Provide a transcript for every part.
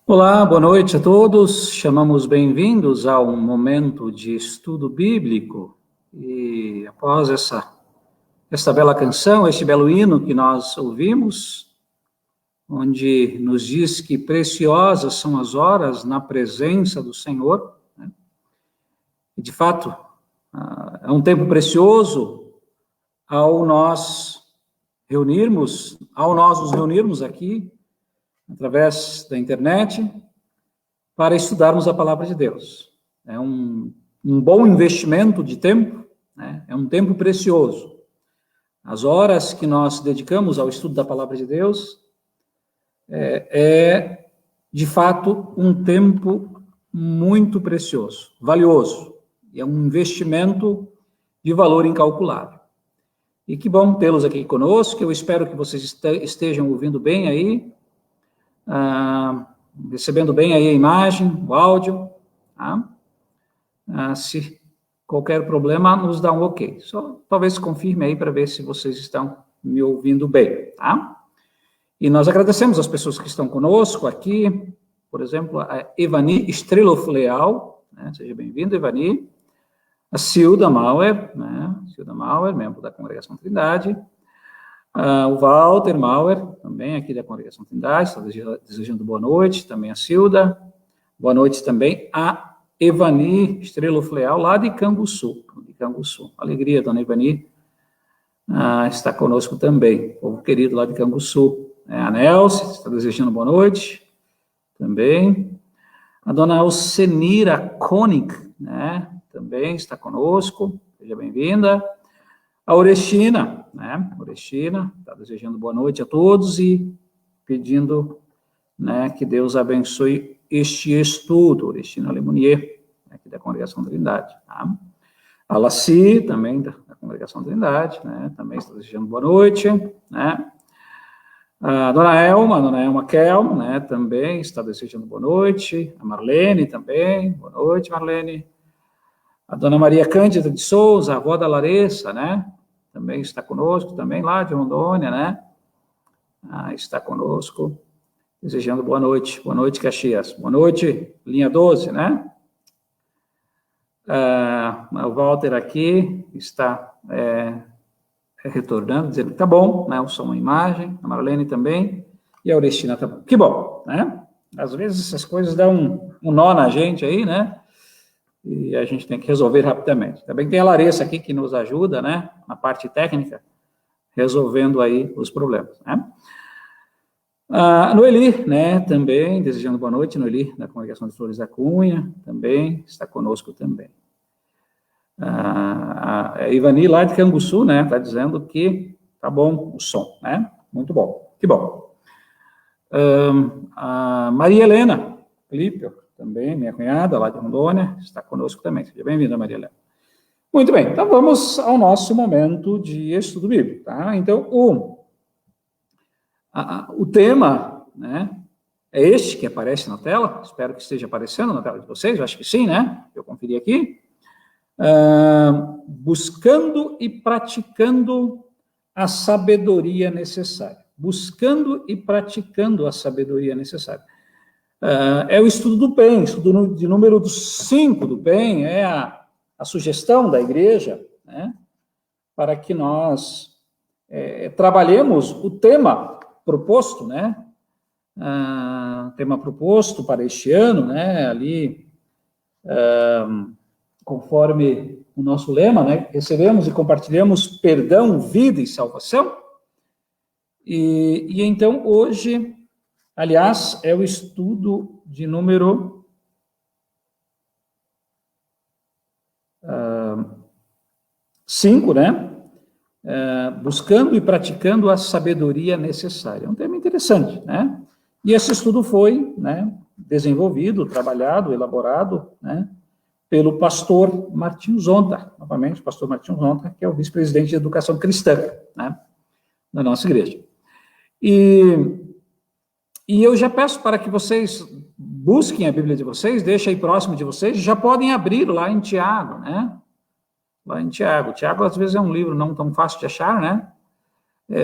Olá, boa noite a todos. Chamamos bem-vindos a um momento de estudo bíblico. E após esta bela canção, este belo hino que nós ouvimos, onde nos diz que preciosas são as horas na presença do Senhor, né? E de fato, é um tempo precioso ao nós nos reunirmos aqui, através da internet, para estudarmos a palavra de Deus. É um bom investimento de tempo, né? É um tempo precioso. As horas que nós dedicamos ao estudo da palavra de Deus de fato, um tempo muito precioso, valioso, e é um investimento de valor incalculável. E que bom tê-los aqui conosco, eu espero que vocês estejam ouvindo bem aí, recebendo bem aí a imagem, o áudio, tá? Se qualquer problema, nos dá um ok. Só talvez confirme aí para ver se vocês estão me ouvindo bem, tá? E nós agradecemos as pessoas que estão conosco aqui, por exemplo, a Evani Strelov Leal, né? Seja bem-vindo, Evani. A Cilda Mauer, né? Cilda Mauer, membro da Congregação Trindade. O Walter Mauer, também aqui da Congregação Trindade, está desejando boa noite, também a Cilda. Boa noite também a Evani Strelov Leal, lá de Canguçu. Alegria, dona Evani, está conosco também, povo querido lá de Canguçu. A Nelce está desejando boa noite, também. A dona Alcenira Koenig, né, também está conosco, seja bem-vinda. A Orestina, né, Orestina, está desejando boa noite a todos e pedindo, né, que Deus abençoe este estudo. Orestina Lemunier, aqui da Congregação Trindade. Tá? A Laci, também da Congregação Trindade, né, também está desejando boa noite, né. A dona Elma Kelm, né, também está desejando boa noite. A Marlene também, boa noite, Marlene. A dona Maria Cândida de Souza, a avó da Larissa, né, também está conosco, também lá de Rondônia, né, está conosco, desejando boa noite. Boa noite, Caxias. Boa noite, linha 12, né. O Walter aqui está retornando, dizendo que tá bom, né, o som e a imagem, a Marlene também, e a Orestina tá bom. Que bom, né? Às vezes essas coisas dão um nó na gente aí, né? E a gente tem que resolver rapidamente. Também tem a Larissa aqui que nos ajuda, né, na parte técnica, resolvendo aí os problemas, né? A Noeli, né, também, desejando boa noite, Noeli, da Congregação de Flores da Cunha, também, está conosco também. A Ivani lá de Canguçu, né, está dizendo que tá bom o som, né, muito bom, que bom. A Maria Helena Clipper, também, minha cunhada lá de Rondônia, está conosco também, seja bem-vinda, Maria Helena. Muito bem, então vamos ao nosso momento de estudo bíblico, tá? Então, o tema, né, é este que aparece na tela, espero que esteja aparecendo na tela de vocês, eu acho que sim, né, eu conferi aqui. Buscando e praticando a sabedoria necessária. Buscando e praticando a sabedoria necessária. É o estudo do PEN, estudo de número 5 do PEN, é a sugestão da igreja, né, para que nós trabalhemos o tema proposto, né, tema proposto para este ano, né, ali, conforme o nosso lema, né, recebemos e compartilhamos perdão, vida e salvação. E então, hoje, aliás, é o estudo de número 5, né? Buscando e praticando a sabedoria necessária. É um tema interessante, né? E esse estudo foi, né, desenvolvido, trabalhado, elaborado, né, pelo pastor Martinho Zonta, novamente, pastor Martinho Zonta, que é o vice-presidente de Educação Cristã, né, da nossa igreja. E eu já peço para que vocês busquem a Bíblia de vocês, deixem aí próximo de vocês, já podem abrir lá em Tiago, né, lá em Tiago. Tiago, às vezes, é um livro não tão fácil de achar, né,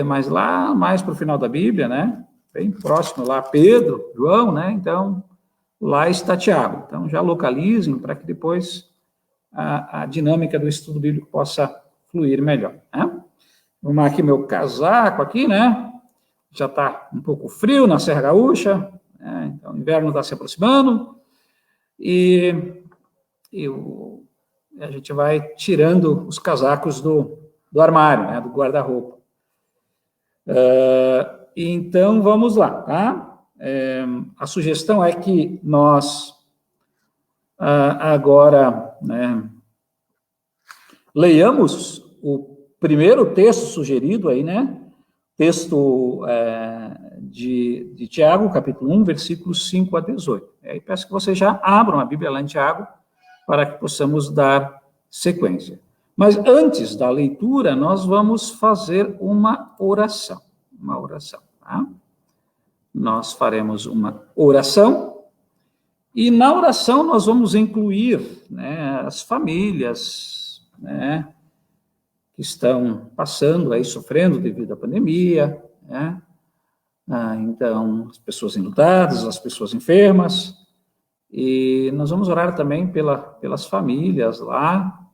mas lá, mais para o final da Bíblia, né, bem próximo lá, Pedro, João, né, então, lá está Tiago. Então, já localizem para que depois a dinâmica do estudo bíblico possa fluir melhor, né? Vou arrumar aqui meu casaco aqui, né? Já está um pouco frio na Serra Gaúcha, né? Então o inverno está se aproximando e a gente vai tirando os casacos do armário, né? Do guarda-roupa. Então, vamos lá, tá? A sugestão é que nós agora, né, leiamos o primeiro texto sugerido aí, né, texto de Tiago, capítulo 1, versículos 5 a 18. E aí peço que vocês já abram a Bíblia lá em Tiago, para que possamos dar sequência. Mas antes da leitura, nós vamos fazer uma oração. Uma oração, tá? Nós faremos uma oração, e na oração nós vamos incluir, né, as famílias, né, que estão passando aí, sofrendo devido à pandemia, né? Então, as pessoas enlutadas, as pessoas enfermas, e nós vamos orar também pelas famílias lá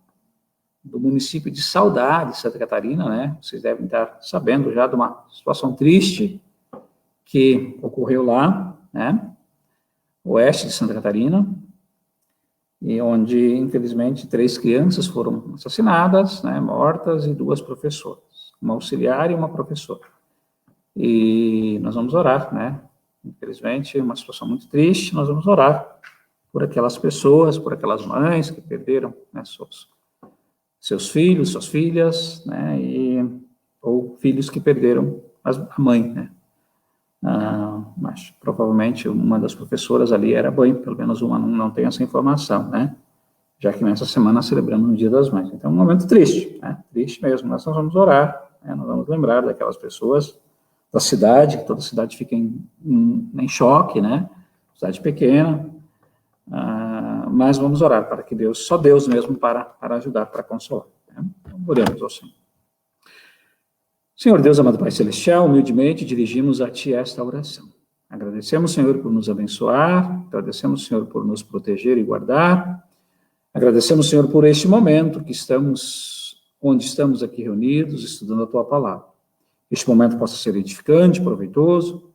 do município de Saudade, Santa Catarina, né? Vocês devem estar sabendo já de uma situação triste que ocorreu lá, né? Oeste de Santa Catarina, e onde, infelizmente, 3 crianças foram assassinadas, né, mortas, e 2 professoras, uma auxiliar e uma professora. E nós vamos orar, né? Infelizmente, uma situação muito triste, nós vamos orar por aquelas pessoas, por aquelas mães que perderam, né, seus filhos, suas filhas, né, ou filhos que perderam a mãe, né? Mas provavelmente uma das professoras ali era mãe, pelo menos uma não tem essa informação, né? Já que nessa semana celebramos o Dia das Mães. Então, é um momento triste, né? Triste mesmo. Nós vamos orar, né? Nós vamos lembrar daquelas pessoas da cidade, que toda a cidade fica em choque, né? Cidade pequena, mas vamos orar para que Deus, só Deus mesmo para ajudar, para consolar, né? Então, oremos ao Senhor. Senhor Deus, amado Pai Celestial, humildemente dirigimos a Ti esta oração. Agradecemos, Senhor, por nos abençoar, agradecemos, Senhor, por nos proteger e guardar, agradecemos, Senhor, por este momento que onde estamos aqui reunidos, estudando a Tua Palavra. Este momento possa ser edificante, proveitoso,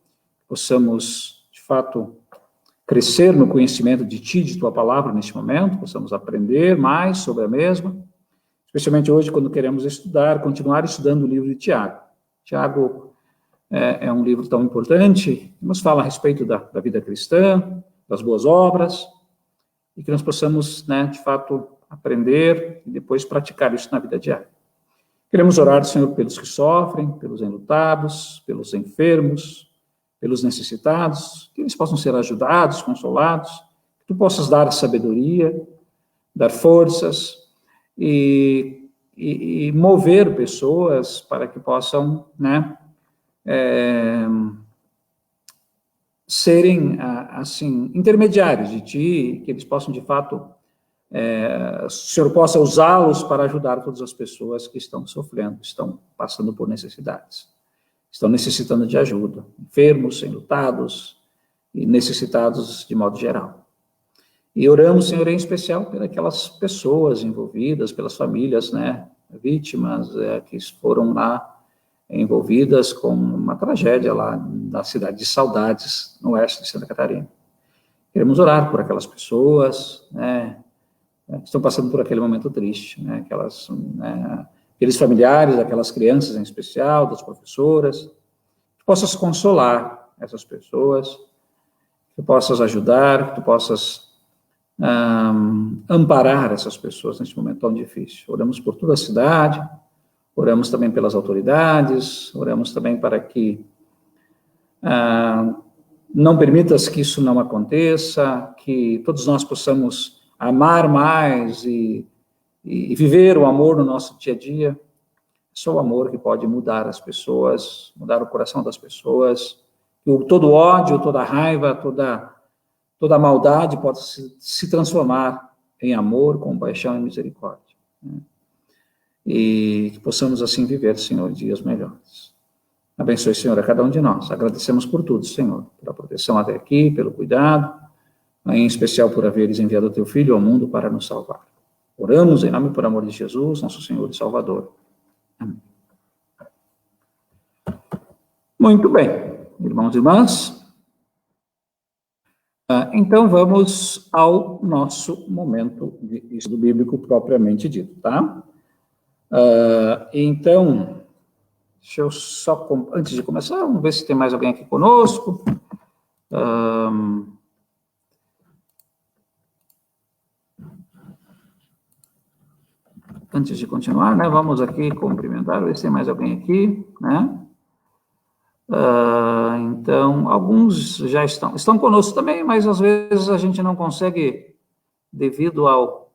possamos, de fato, crescer no conhecimento de Ti, de Tua Palavra neste momento, possamos aprender mais sobre a mesma, especialmente hoje, quando queremos continuar estudando o livro de Tiago. Tiago é um livro tão importante, que nos fala a respeito da vida cristã, das boas obras, e que nós possamos, né, de fato, aprender e depois praticar isso na vida diária. Queremos orar, Senhor, pelos que sofrem, pelos enlutados, pelos enfermos, pelos necessitados, que eles possam ser ajudados, consolados, que Tu possas dar sabedoria, dar forças, e mover pessoas para que possam, né, serem, assim, intermediários de Ti, que eles possam, de fato, o Senhor possa usá-los para ajudar todas as pessoas que estão sofrendo, estão passando por necessidades, estão necessitando de ajuda, enfermos, enlutados e necessitados de modo geral. E oramos, Senhor, em especial pelas pessoas envolvidas, pelas famílias, né, vítimas, que foram lá envolvidas com uma tragédia lá na cidade de Saudades, no oeste de Santa Catarina. Queremos orar por aquelas pessoas, né, que estão passando por aquele momento triste, né, aqueles familiares, aquelas crianças em especial, das professoras, que possas consolar essas pessoas, que possas ajudar, que Tu possas amparar essas pessoas neste momento tão difícil. Oramos por toda a cidade, oramos também pelas autoridades, oramos também para que não permitas que isso não aconteça, que todos nós possamos amar mais e viver o amor no nosso dia a dia. Só o amor que pode mudar as pessoas, mudar o coração das pessoas, que todo ódio, toda raiva, toda a maldade pode se transformar em amor, compaixão e misericórdia, né? E que possamos assim viver, Senhor, dias melhores. Abençoe, Senhor, a cada um de nós. Agradecemos por tudo, Senhor, pela proteção até aqui, pelo cuidado, em especial por haveres enviado o Teu Filho ao mundo para nos salvar. Oramos em nome e por amor de Jesus, nosso Senhor e Salvador. Amém. Muito bem, irmãos e irmãs. Então, vamos ao nosso momento de estudo bíblico propriamente dito, tá? Então, deixa eu só, antes de começar, vamos ver se tem mais alguém aqui conosco. Antes de continuar, né, vamos aqui cumprimentar, ver se tem mais alguém aqui, né? Então, alguns já estão conosco também, mas às vezes a gente não consegue, devido ao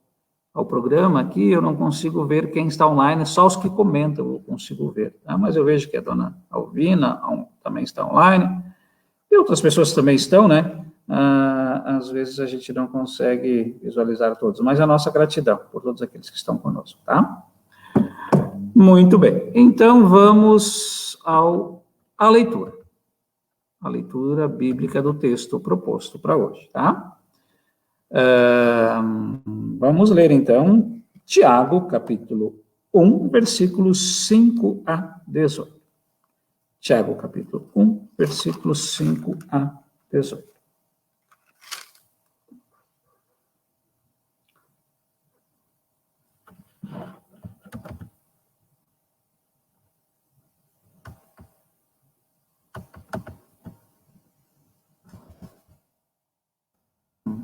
programa aqui, eu não consigo ver quem está online, só os que comentam eu consigo ver. Tá? Mas eu vejo que a dona Alvina também está online, e outras pessoas também estão, né? Às vezes a gente não consegue visualizar todos, mas a nossa gratidão por todos aqueles que estão conosco, tá? Muito bem, então vamos à leitura. A leitura bíblica do texto proposto para hoje, tá? Vamos ler, então, Tiago, capítulo 1, versículos 5 a 18. Tiago, capítulo 1, versículos 5 a 18.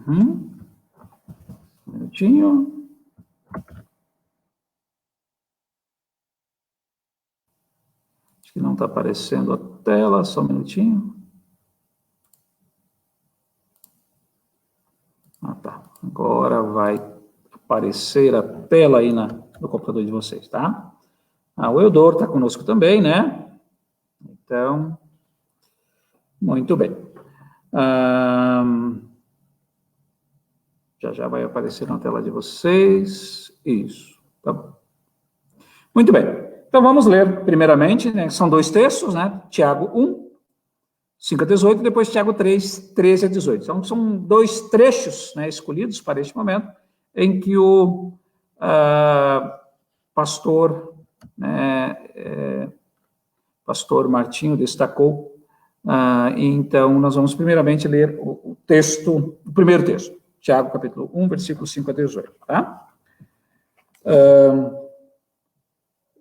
Um minutinho. Acho que não está aparecendo a tela, só um minutinho. Tá. Agora vai aparecer a tela aí no computador de vocês, tá? O Eudor está conosco também, né? Então, muito bem. Já vai aparecer na tela de vocês. Isso, tá bom. Muito bem. Então, vamos ler primeiramente, né? São dois textos, né? Tiago 1, 5 a 18, e depois Tiago 3, 13 a 18. Então, são dois trechos, né, escolhidos para este momento, em que o pastor, né, pastor Martinho destacou. Então, nós vamos primeiramente ler o primeiro texto, Tiago, capítulo 1, versículo 5 a 18, tá?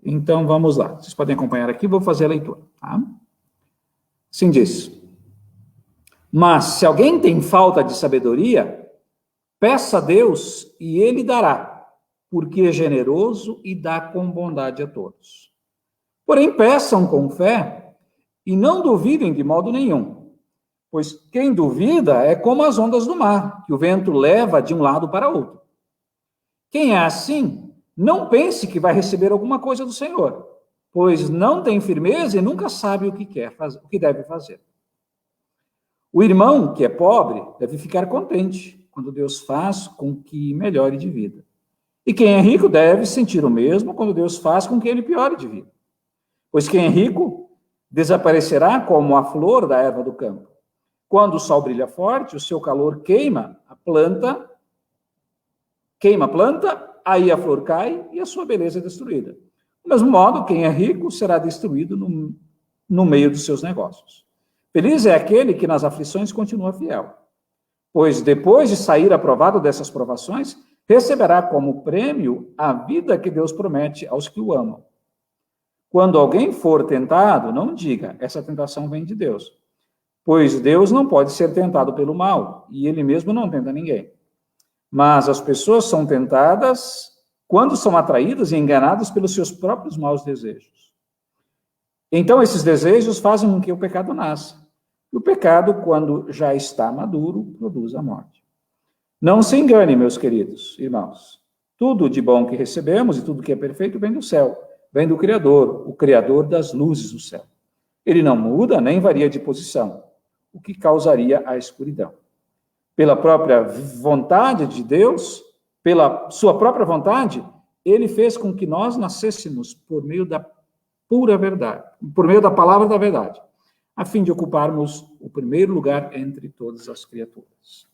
Então, vamos lá. Vocês podem acompanhar aqui, vou fazer a leitura, tá? Assim diz: mas, se alguém tem falta de sabedoria, peça a Deus e ele dará, porque é generoso e dá com bondade a todos. Porém, peçam com fé e não duvidem de modo nenhum, pois quem duvida é como as ondas do mar, que o vento leva de um lado para outro. Quem é assim, não pense que vai receber alguma coisa do Senhor, pois não tem firmeza e nunca sabe o que deve fazer. O irmão que é pobre deve ficar contente quando Deus faz com que melhore de vida. E quem é rico deve sentir o mesmo quando Deus faz com que ele piore de vida. Pois quem é rico desaparecerá como a flor da erva do campo. Quando o sol brilha forte, o seu calor queima a planta, aí a flor cai e a sua beleza é destruída. Do mesmo modo, quem é rico será destruído no meio dos seus negócios. Feliz é aquele que nas aflições continua fiel, pois depois de sair aprovado dessas provações, receberá como prêmio a vida que Deus promete aos que o amam. Quando alguém for tentado, não diga, essa tentação vem de Deus, pois Deus não pode ser tentado pelo mal, e ele mesmo não tenta ninguém. Mas as pessoas são tentadas quando são atraídas e enganadas pelos seus próprios maus desejos. Então, esses desejos fazem com que o pecado nasça. E o pecado, quando já está maduro, produz a morte. Não se engane, meus queridos irmãos. Tudo de bom que recebemos e tudo que é perfeito vem do céu, vem do Criador, o Criador das luzes do céu. Ele não muda nem varia de posição, o que causaria a escuridão. Pela própria vontade de Deus, pela sua própria vontade, ele fez com que nós nascêssemos por meio da pura verdade, por meio da palavra da verdade, a fim de ocuparmos o primeiro lugar entre todas as criaturas.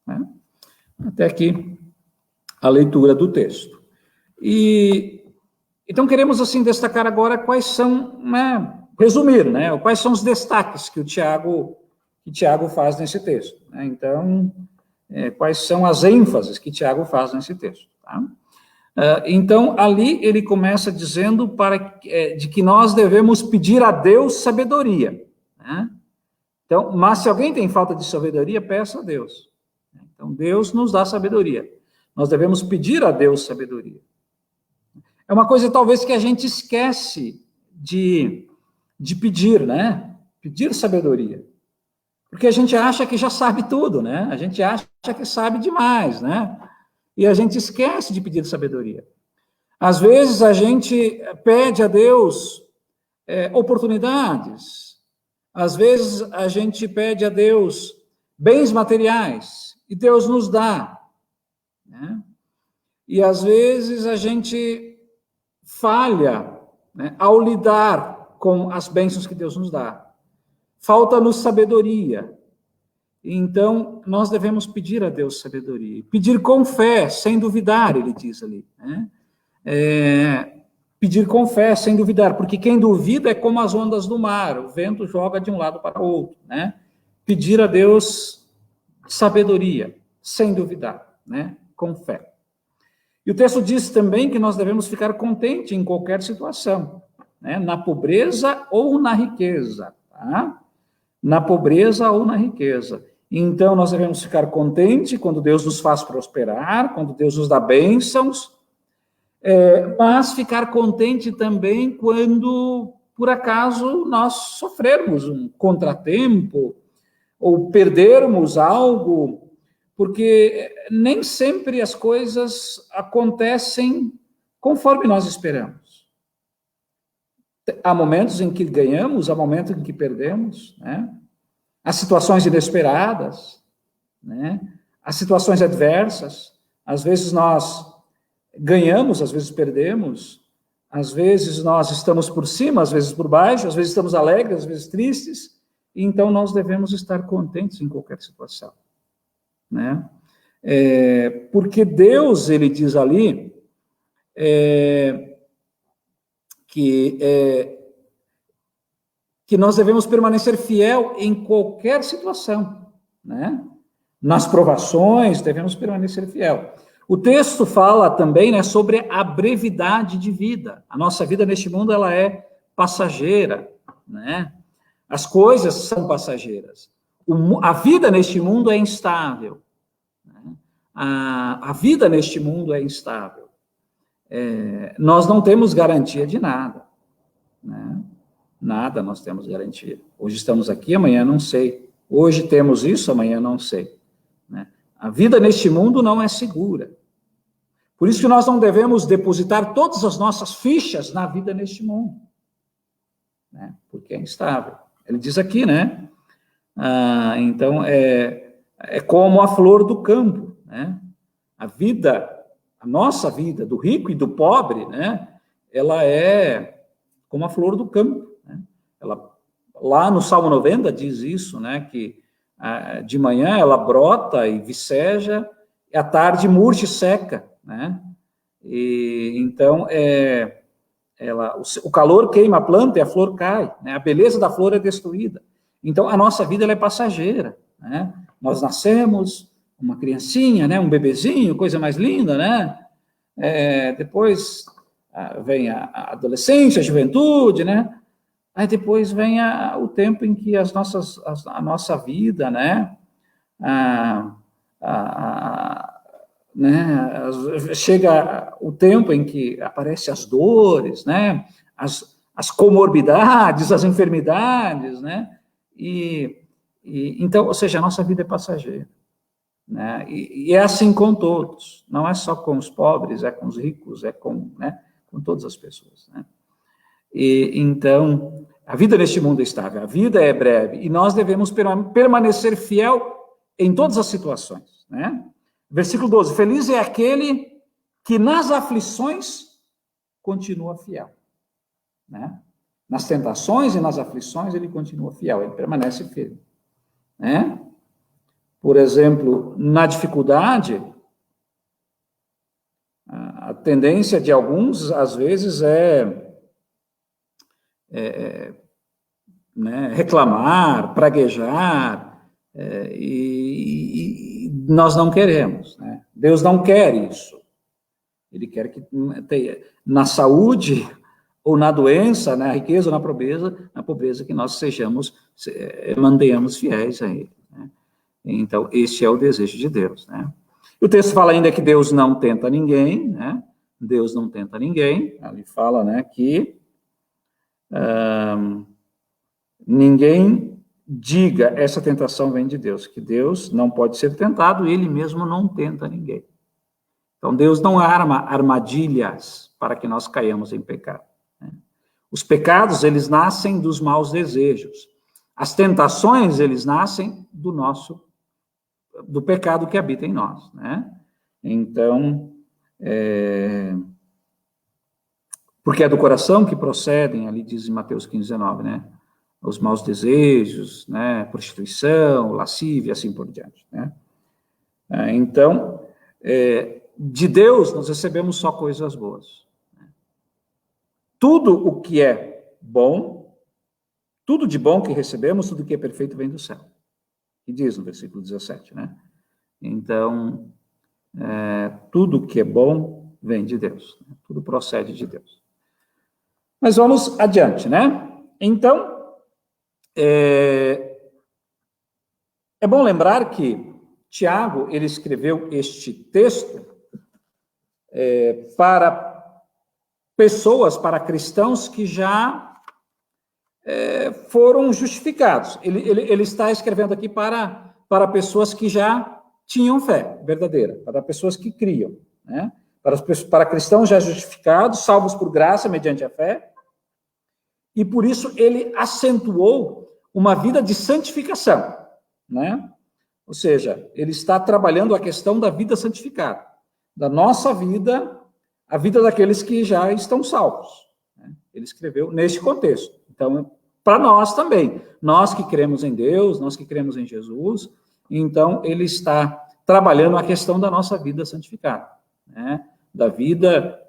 Né? Até aqui a leitura do texto. Então queremos assim destacar agora quais são, resumir, quais são os destaques que Tiago faz nesse texto. Né? Então, quais são as ênfases que Tiago faz nesse texto. Tá? Então, ali ele começa dizendo de que nós devemos pedir a Deus sabedoria. Né? Então, mas se alguém tem falta de sabedoria, peça a Deus. Então, Deus nos dá sabedoria. Nós devemos pedir a Deus sabedoria. É uma coisa, talvez, que a gente esquece de pedir, né? Pedir sabedoria. Porque a gente acha que já sabe tudo, né? A gente acha que sabe demais, né? E a gente esquece de pedir sabedoria. Às vezes a gente pede a Deus oportunidades. Às vezes a gente pede a Deus bens materiais e Deus nos dá, né? E às vezes a gente falha, né, ao lidar com as bênçãos que Deus nos dá. Falta-nos sabedoria. Então, nós devemos pedir a Deus sabedoria. Pedir com fé, sem duvidar, ele diz ali, né? Pedir com fé, sem duvidar, porque quem duvida é como as ondas do mar, o vento joga de um lado para o outro, né? Pedir a Deus sabedoria, sem duvidar, né? Com fé. E o texto diz também que nós devemos ficar contentes em qualquer situação, né? Na pobreza ou na riqueza, tá? Na pobreza ou na riqueza. Então, nós devemos ficar contentes quando Deus nos faz prosperar, quando Deus nos dá bênçãos, mas ficar contente também quando, por acaso, nós sofrermos um contratempo ou perdermos algo, porque nem sempre as coisas acontecem conforme nós esperamos. Há momentos em que ganhamos, há momentos em que perdemos, né? Há situações inesperadas, né? Há situações adversas. Às vezes nós ganhamos, às vezes perdemos. Às vezes nós estamos por cima, às vezes por baixo, às vezes estamos alegres, às vezes tristes. Então nós devemos estar contentes em qualquer situação, né? Porque Deus, ele diz ali, que nós devemos permanecer fiel em qualquer situação, né? Nas provações, devemos permanecer fiel. O texto fala também, né, sobre a brevidade de vida. A nossa vida neste mundo, ela é passageira, né? As coisas são passageiras. A vida neste mundo é instável, né? A vida neste mundo é instável. Nós não temos garantia de nada, né? Nada nós temos garantia. Hoje estamos aqui, amanhã não sei. Hoje temos isso, amanhã não sei, né? A vida neste mundo não é segura. Por isso que nós não devemos depositar todas as nossas fichas na vida neste mundo, né? Porque é instável. Ele diz aqui, né? Então, é como a flor do campo, né? A vida, a nossa vida, do rico e do pobre, né? Ela é como a flor do campo. Lá no Salmo 90 diz isso, né, que de manhã ela brota e viceja, e à tarde murcha e seca, né? E então o calor queima a planta e a flor cai, né? A beleza da flor é destruída. Então a nossa vida, ela é passageira, né? Nós nascemos uma criancinha, né, um bebezinho, coisa mais linda, né? Depois vem a adolescência, a juventude, né? Aí depois vem o tempo em que a nossa vida, né, né, chega o tempo em que aparecem as dores, né, as comorbidades, as enfermidades, né, então, ou seja, a nossa vida é passageira, né, e é assim com todos, não é só com os pobres, é com os ricos, né, com todas as pessoas, né. Então, a vida neste mundo é estável, a vida é breve, e nós devemos permanecer fiel em todas as situações, né? Versículo 12, feliz é aquele que nas aflições continua fiel, né? Nas tentações e nas aflições ele continua fiel, ele permanece firme, né? Por exemplo, na dificuldade, a tendência de alguns, às vezes, né, reclamar, praguejar, e nós não queremos, né? Deus não quer isso. Ele quer que na saúde ou na doença, na riqueza ou na pobreza, que nós mantenhamos fiéis a Ele, né? Então, este é o desejo de Deus, né? E o texto fala ainda que Deus não tenta ninguém, né? Deus não tenta ninguém. Ele fala, né, que ninguém diga essa tentação vem de Deus, que Deus não pode ser tentado, ele mesmo não tenta ninguém. Então, Deus não arma armadilhas para que nós caiamos em pecado. Os pecados, eles nascem dos maus desejos. As tentações, eles nascem do pecado que habita em nós, né? Então, porque é do coração que procedem, ali diz em Mateus 15:19, né? Os maus desejos, né? Prostituição, lascívia, assim por diante, né? Então, de Deus nós recebemos só coisas boas. Tudo o que é bom, tudo de bom que recebemos, tudo que é perfeito vem do céu. E diz no versículo 17, né? Então, tudo que é bom vem de Deus. Né? Tudo procede de Deus. Mas vamos adiante, né? Então, é bom lembrar que Tiago, ele escreveu este texto para pessoas, para cristãos que já foram justificados. Ele está escrevendo aqui para pessoas que já tinham fé verdadeira, para pessoas que criam, né? Para cristãos já justificados, salvos por graça mediante a fé, e por isso ele acentuou uma vida de santificação, né? Ou seja, ele está trabalhando a questão da vida santificada, da nossa vida, a vida daqueles que já estão salvos, né? Ele escreveu neste contexto. Então, para nós também, nós que cremos em Deus, nós que cremos em Jesus, então ele está trabalhando a questão da nossa vida santificada, né? Da vida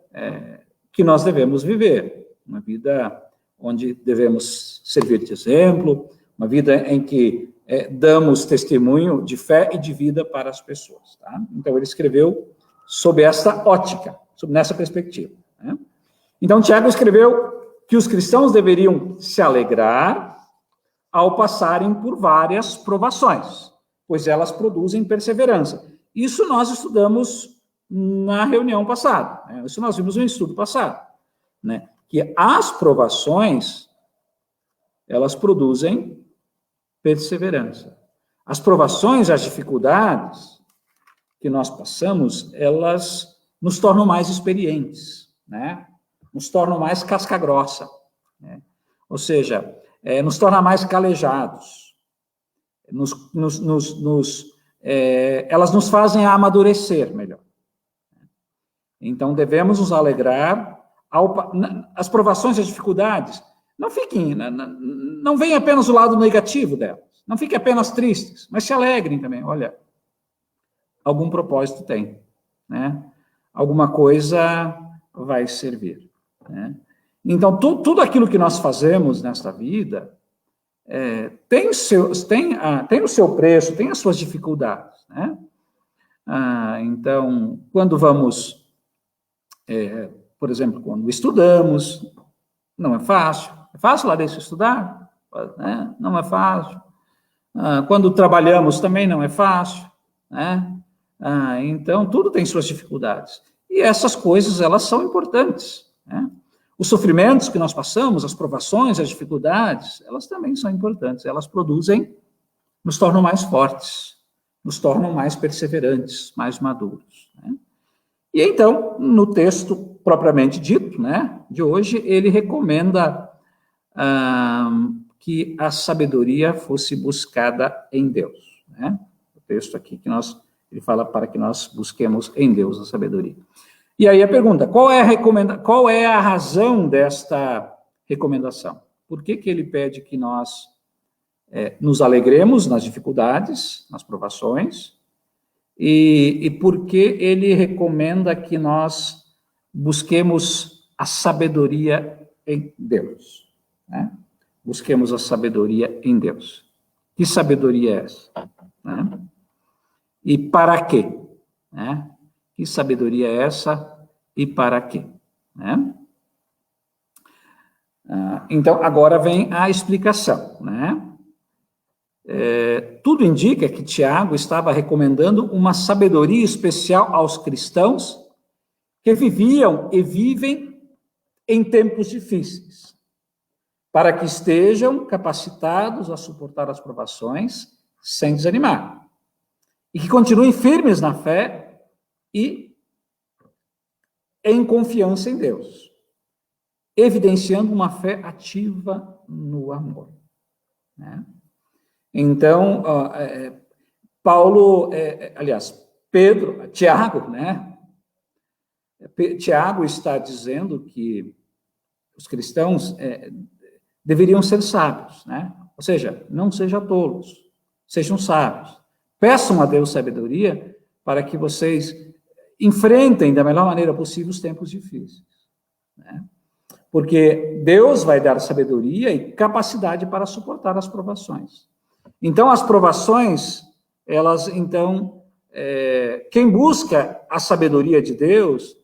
que nós devemos viver, uma vida onde devemos servir de exemplo, uma vida em que damos testemunho de fé e de vida para as pessoas, tá? Então, ele escreveu sob essa ótica, nessa perspectiva, né? Então, Tiago escreveu que os cristãos deveriam se alegrar ao passarem por várias provações, pois elas produzem perseverança. Isso nós estudamos na reunião passada, né? Isso nós vimos no estudo passado, né? Que as provações, elas produzem perseverança. As provações, as dificuldades que nós passamos, elas nos tornam mais experientes, né? Nos tornam mais casca-grossa, né? Ou seja, nos torna mais calejados, elas nos fazem amadurecer melhor. Então, devemos nos alegrar as provações e as dificuldades. Não venha apenas o lado negativo delas, não fiquem apenas tristes, mas se alegrem também. Olha, algum propósito tem, né? Alguma coisa vai servir, né? Então, tudo aquilo que nós fazemos nesta vida tem o seu preço, tem as suas dificuldades, né? Então, quando vamos, por exemplo, quando estudamos, não é fácil. É fácil lá dentro estudar? Né? Não é fácil. Quando trabalhamos também não é fácil, né? Então, tudo tem suas dificuldades. E essas coisas, elas são importantes, né? Os sofrimentos que nós passamos, as provações, as dificuldades, elas também são importantes. Elas nos tornam mais fortes, nos tornam mais perseverantes, mais maduros, né? E então, no texto propriamente dito, né, de hoje, ele recomenda que a sabedoria fosse buscada em Deus, né? O texto aqui ele fala para que nós busquemos em Deus a sabedoria. E aí a pergunta, qual é a razão desta recomendação? Por que ele pede que nós nos alegremos nas dificuldades, nas provações, e por que ele recomenda que nós busquemos a sabedoria em Deus, né? Busquemos a sabedoria em Deus. Que sabedoria é essa, né? E para quê, né? Que sabedoria é essa e para quê, né? Então, agora vem a explicação, né? Tudo indica que Tiago estava recomendando uma sabedoria especial aos cristãos que viviam e vivem em tempos difíceis. para que estejam capacitados a suportar as provações sem desanimar, e que continuem firmes na fé e em confiança em Deus, evidenciando uma fé ativa no amor. Né? Então, Tiago, né? Tiago está dizendo que os cristãos deveriam ser sábios, né? Ou seja, não sejam tolos, sejam sábios. Peçam a Deus sabedoria para que vocês enfrentem da melhor maneira possível os tempos difíceis, né? Porque Deus vai dar sabedoria e capacidade para suportar as provações. Então, as provações, quem busca a sabedoria de Deus,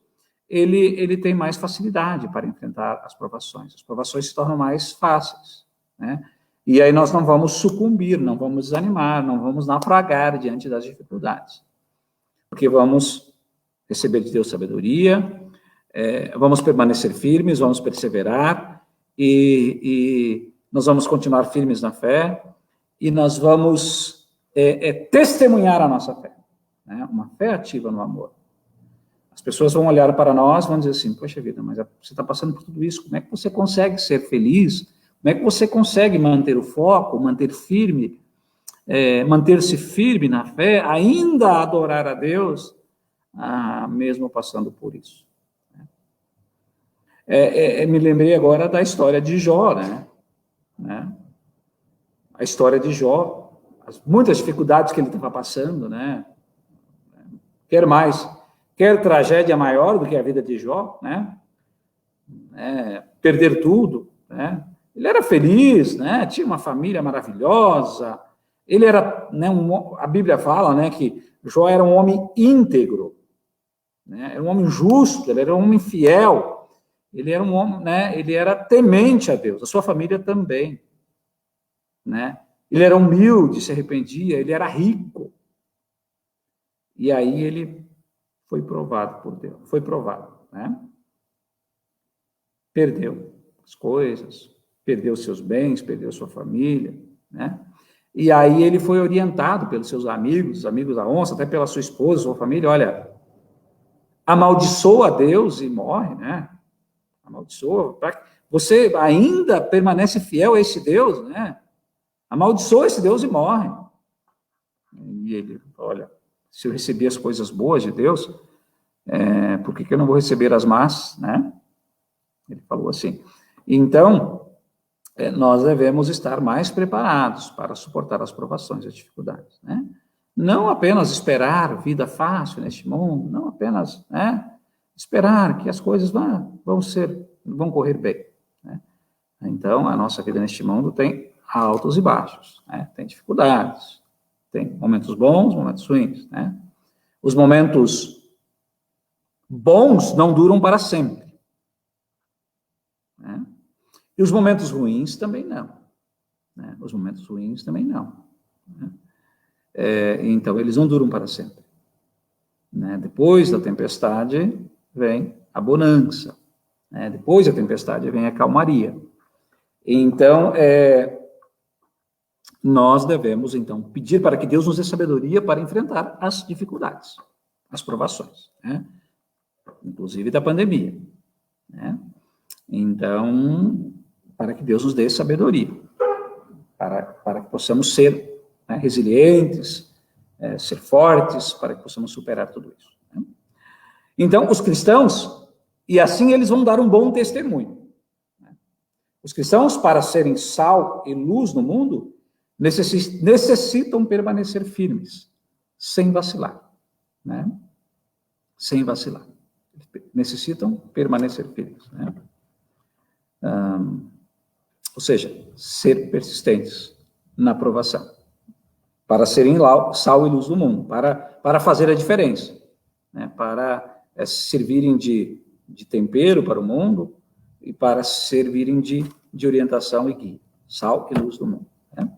ele tem mais facilidade para enfrentar as provações. As provações se tornam mais fáceis, né? E aí nós não vamos sucumbir, não vamos desanimar, não vamos naufragar diante das dificuldades. Porque vamos receber de Deus sabedoria, vamos permanecer firmes, vamos perseverar, e nós vamos continuar firmes na fé, e nós vamos testemunhar a nossa fé, né? Uma fé ativa no amor. As pessoas vão olhar para nós e vão dizer assim, poxa vida, mas você está passando por tudo isso, como é que você consegue ser feliz? Como é que você consegue manter o foco, manter firme, manter-se firme na fé, ainda adorar a Deus, mesmo passando por isso? Me lembrei agora da história de Jó, né? A história de Jó, muitas dificuldades que ele estava passando, né? Quer tragédia maior do que a vida de Jó, né? Perder tudo, né? Ele era feliz, né? Tinha uma família maravilhosa, ele era, né, a Bíblia fala, né, que Jó era um homem íntegro, né? Era um homem justo, ele era um homem fiel, ele era um homem, né, ele era temente a Deus, a sua família também, né? Ele era humilde, se arrependia, ele era rico. E aí ele foi provado por Deus, né? Perdeu as coisas, perdeu seus bens, perdeu sua família, né? E aí ele foi orientado pelos seus amigos da onça, até pela sua esposa, sua família, olha, amaldiçoa a Deus e morre, né? Amaldiçoa, você ainda permanece fiel a esse Deus, né? Amaldiçoa esse Deus e morre. E ele, olha, se eu recebi as coisas boas de Deus, por que eu não vou receber as más, né? Ele falou assim. Então, nós devemos estar mais preparados para suportar as provações e as dificuldades, né? Não apenas esperar vida fácil neste mundo, não apenas, né, esperar que as coisas vão correr bem, né? Então, a nossa vida neste mundo tem altos e baixos, né? Tem dificuldades, tem momentos bons, momentos ruins, né? Os momentos bons não duram para sempre, né? E os momentos ruins também não, né? Os momentos ruins também não, né? Então, eles não duram para sempre, né? Depois da tempestade vem a bonança, né? Depois da tempestade vem a calmaria. Então, nós devemos, então, pedir para que Deus nos dê sabedoria para enfrentar as dificuldades, as provações, né? Inclusive da pandemia, né? Então, para que Deus nos dê sabedoria, para que possamos ser, né, resilientes, ser fortes, para que possamos superar tudo isso, né? Então, os cristãos, e assim eles vão dar um bom testemunho, né? Os cristãos, para serem sal e luz no mundo, necessitam permanecer firmes, sem vacilar, né? Sem vacilar. Necessitam permanecer firmes, né? Ou seja, ser persistentes na provação, para serem sal e luz do mundo, para fazer a diferença, né? Para servirem de tempero para o mundo e para servirem de orientação e guia, sal e luz do mundo, né?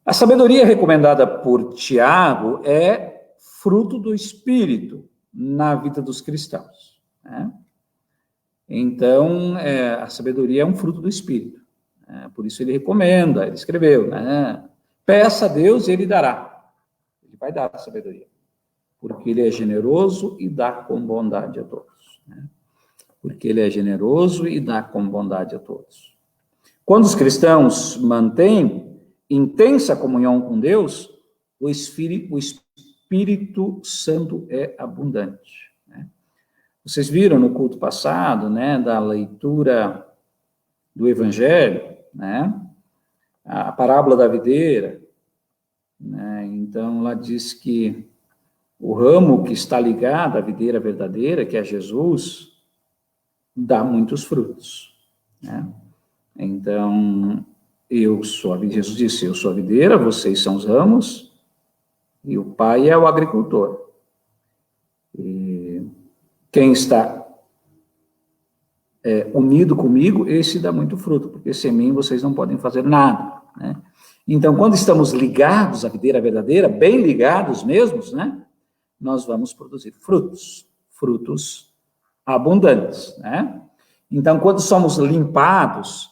A sabedoria recomendada por Tiago é fruto do Espírito na vida dos cristãos, né? Então, a sabedoria é um fruto do Espírito. Por isso ele recomenda, ele escreveu, né? Peça a Deus e ele dará. Ele vai dar a sabedoria. Porque ele é generoso e dá com bondade a todos. Né? Porque ele é generoso e dá com bondade a todos. Quando os cristãos mantêm intensa comunhão com Deus, o Espírito Santo é abundante. Né? Vocês viram no culto passado, né, da leitura do Evangelho, né, a parábola da videira, né, então lá diz que o ramo que está ligado à videira verdadeira, que é Jesus, dá muitos frutos, né? Então, Jesus disse, eu sou a videira, vocês são os ramos, e o Pai é o agricultor. E quem está unido comigo, esse dá muito fruto, porque sem mim vocês não podem fazer nada, né? Então, quando estamos ligados à videira verdadeira, bem ligados mesmos, né, nós vamos produzir frutos abundantes, né? Então, quando somos limpados,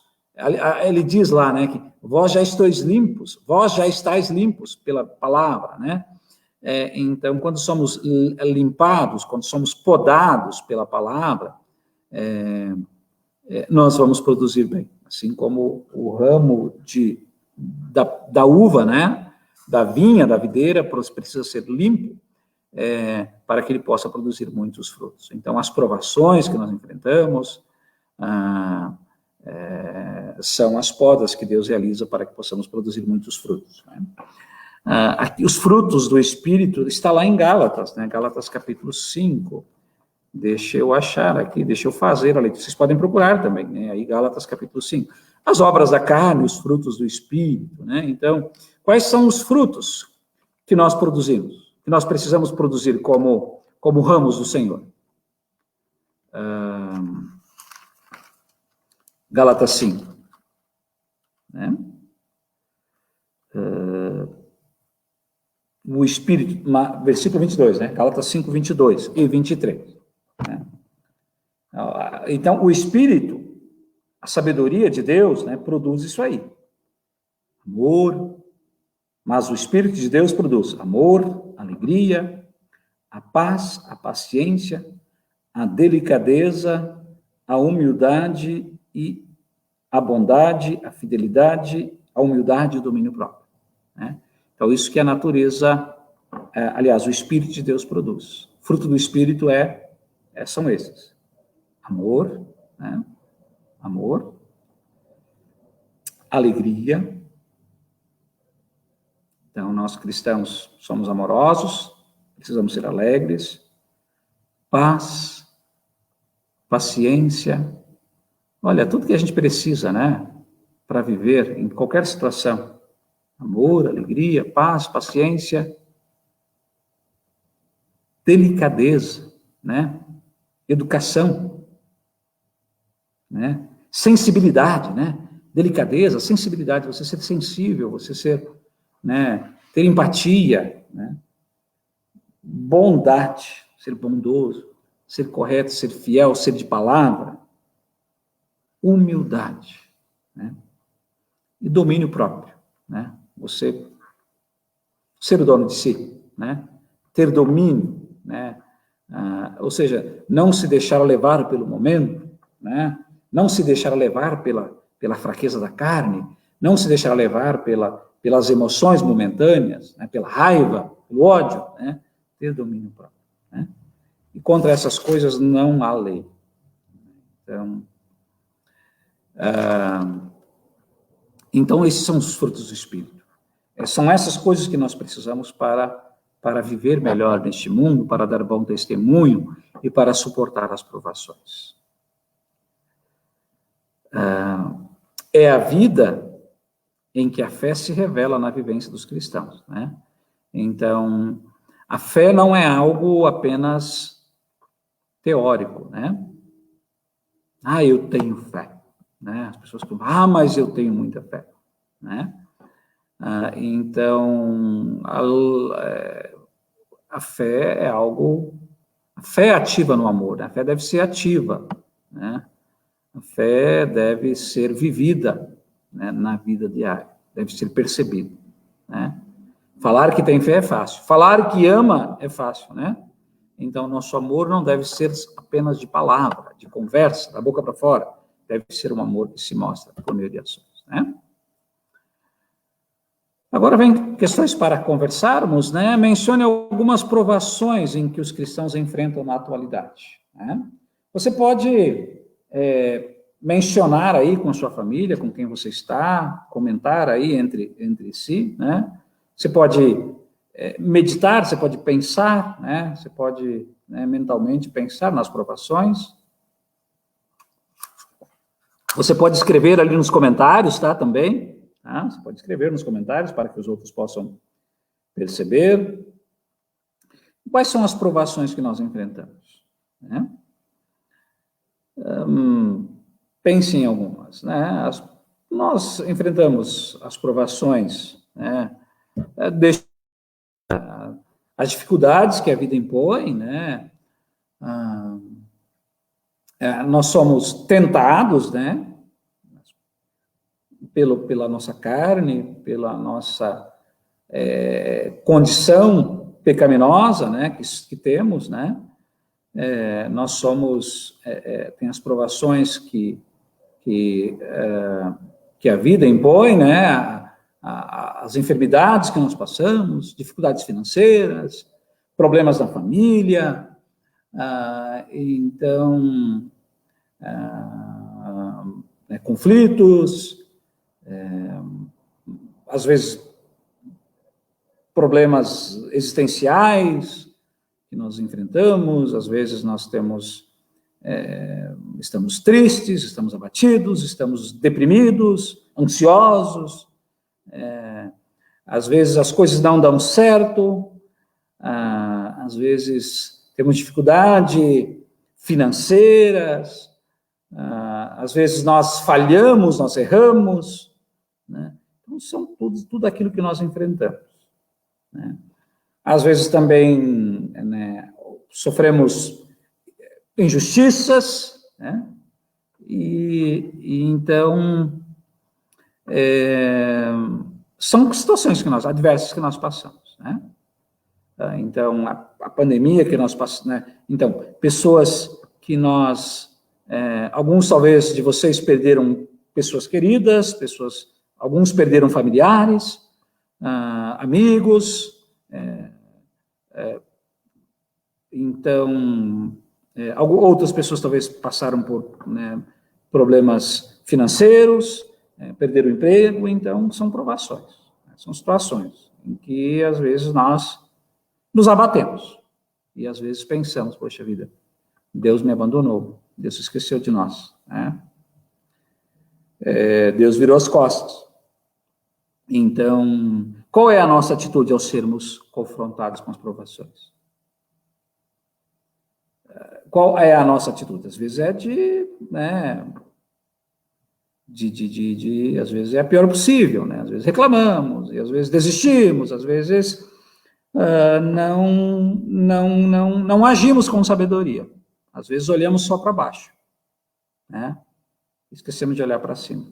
ele diz lá, né, que vós já estáis limpos pela palavra, né? Então, quando somos limpados, quando somos podados pela palavra, nós vamos produzir bem. Assim como o ramo da uva, né, da vinha, da videira, precisa ser limpo, para que ele possa produzir muitos frutos. Então, as provações que nós enfrentamos são as podas que Deus realiza para que possamos produzir muitos frutos. Né? Os frutos do Espírito está lá em Gálatas, né? Gálatas capítulo 5. Deixa eu achar aqui, deixa eu fazer a leitura. Vocês podem procurar também, né? Aí Gálatas capítulo 5. As obras da carne, os frutos do Espírito, né? Então, quais são os frutos que nós produzimos? Que nós precisamos produzir como ramos do Senhor? Gálatas 5. Né? O Espírito, versículo 22, né? Gálatas 5, 22 e 23. Né? Então, o Espírito, a sabedoria de Deus, né, produz isso aí. Amor, mas o Espírito de Deus produz amor, alegria, a paz, a paciência, a delicadeza, a humildade e a bondade, a fidelidade, a humildade e o domínio próprio. Né? Então, isso que a natureza, aliás, o Espírito de Deus produz. Fruto do Espírito são esses. Amor, né? Amor, alegria. Então, nós cristãos somos amorosos, precisamos ser alegres. Paz, paciência. Olha, tudo que a gente precisa, né? Para viver em qualquer situação. Amor, alegria, paz, paciência, delicadeza, né? Educação, né? Sensibilidade, né? Delicadeza, sensibilidade, você ser sensível, você ser, né? Ter empatia, né? Bondade, ser bondoso, ser correto, ser fiel, ser de palavra. Humildade, né? E domínio próprio, né? Você ser o dono de si, né? Ter domínio, né? Ou seja, não se deixar levar pelo momento, né? Não se deixar levar pela fraqueza da carne, não se deixar levar pelas emoções momentâneas, né? Pela raiva, pelo ódio, né? Ter domínio próprio, né? E contra essas coisas não há lei. Então, esses são os frutos do Espírito. São essas coisas que nós precisamos para viver melhor neste mundo, para dar bom testemunho e para suportar as provações. É a vida em que a fé se revela na vivência dos cristãos, né? Então, a fé não é algo apenas teórico, né? Eu tenho fé, né? As pessoas falam, mas eu tenho muita fé, né? Então, a fé é algo... A fé é ativa no amor, né? A fé deve ser ativa, né? A fé deve ser vivida, né, na vida diária, deve ser percebida, né? Falar que tem fé é fácil, falar que ama é fácil, né? Então, nosso amor não deve ser apenas de palavra, de conversa, da boca para fora, deve ser um amor que se mostra por meio de ações, né? Agora vem questões para conversarmos, né? Mencione algumas provações em que os cristãos enfrentam na atualidade, né? Você pode mencionar aí com a sua família, com quem você está, comentar aí entre si, né? Você pode meditar, você pode pensar, né? Você pode, né, mentalmente pensar nas provações. Você pode escrever ali nos comentários, tá? Também. Tá? Você pode escrever nos comentários para que os outros possam perceber. Quais são as provações que nós enfrentamos, né? Pense em algumas, né? Nós enfrentamos as provações, né? As dificuldades que a vida impõe, né? Nós somos tentados, né? Pela nossa carne, pela nossa condição pecaminosa, né, que temos, né? Nós somos, tem as provações que a vida impõe, né? As enfermidades que nós passamos, dificuldades financeiras, problemas na família, então, conflitos, às vezes problemas existenciais que nós enfrentamos, às vezes nós estamos tristes, estamos abatidos, estamos deprimidos, ansiosos, às vezes as coisas não dão certo, às vezes temos dificuldade financeiras, às vezes nós falhamos, nós erramos, né? Então, são tudo aquilo que nós enfrentamos, né? Às vezes também, né, sofremos injustiças, né? E então são situações adversas que nós passamos, né? Então a pandemia que nós passamos, né? Então pessoas que alguns talvez de vocês perderam pessoas queridas, alguns perderam familiares, amigos, então outras pessoas talvez passaram por, né, problemas financeiros, perderam o emprego, então são provações, né, são situações em que às vezes nós nos abatemos e às vezes pensamos, poxa vida, Deus me abandonou, Deus se esqueceu de nós, né? Deus virou as costas. Então, qual é a nossa atitude ao sermos confrontados com as provações? Qual é a nossa atitude? Às vezes às vezes é a pior possível, né? Às vezes reclamamos, e às vezes desistimos, às vezes não agimos com sabedoria. Às vezes olhamos só para baixo, né? Esquecemos de olhar para cima.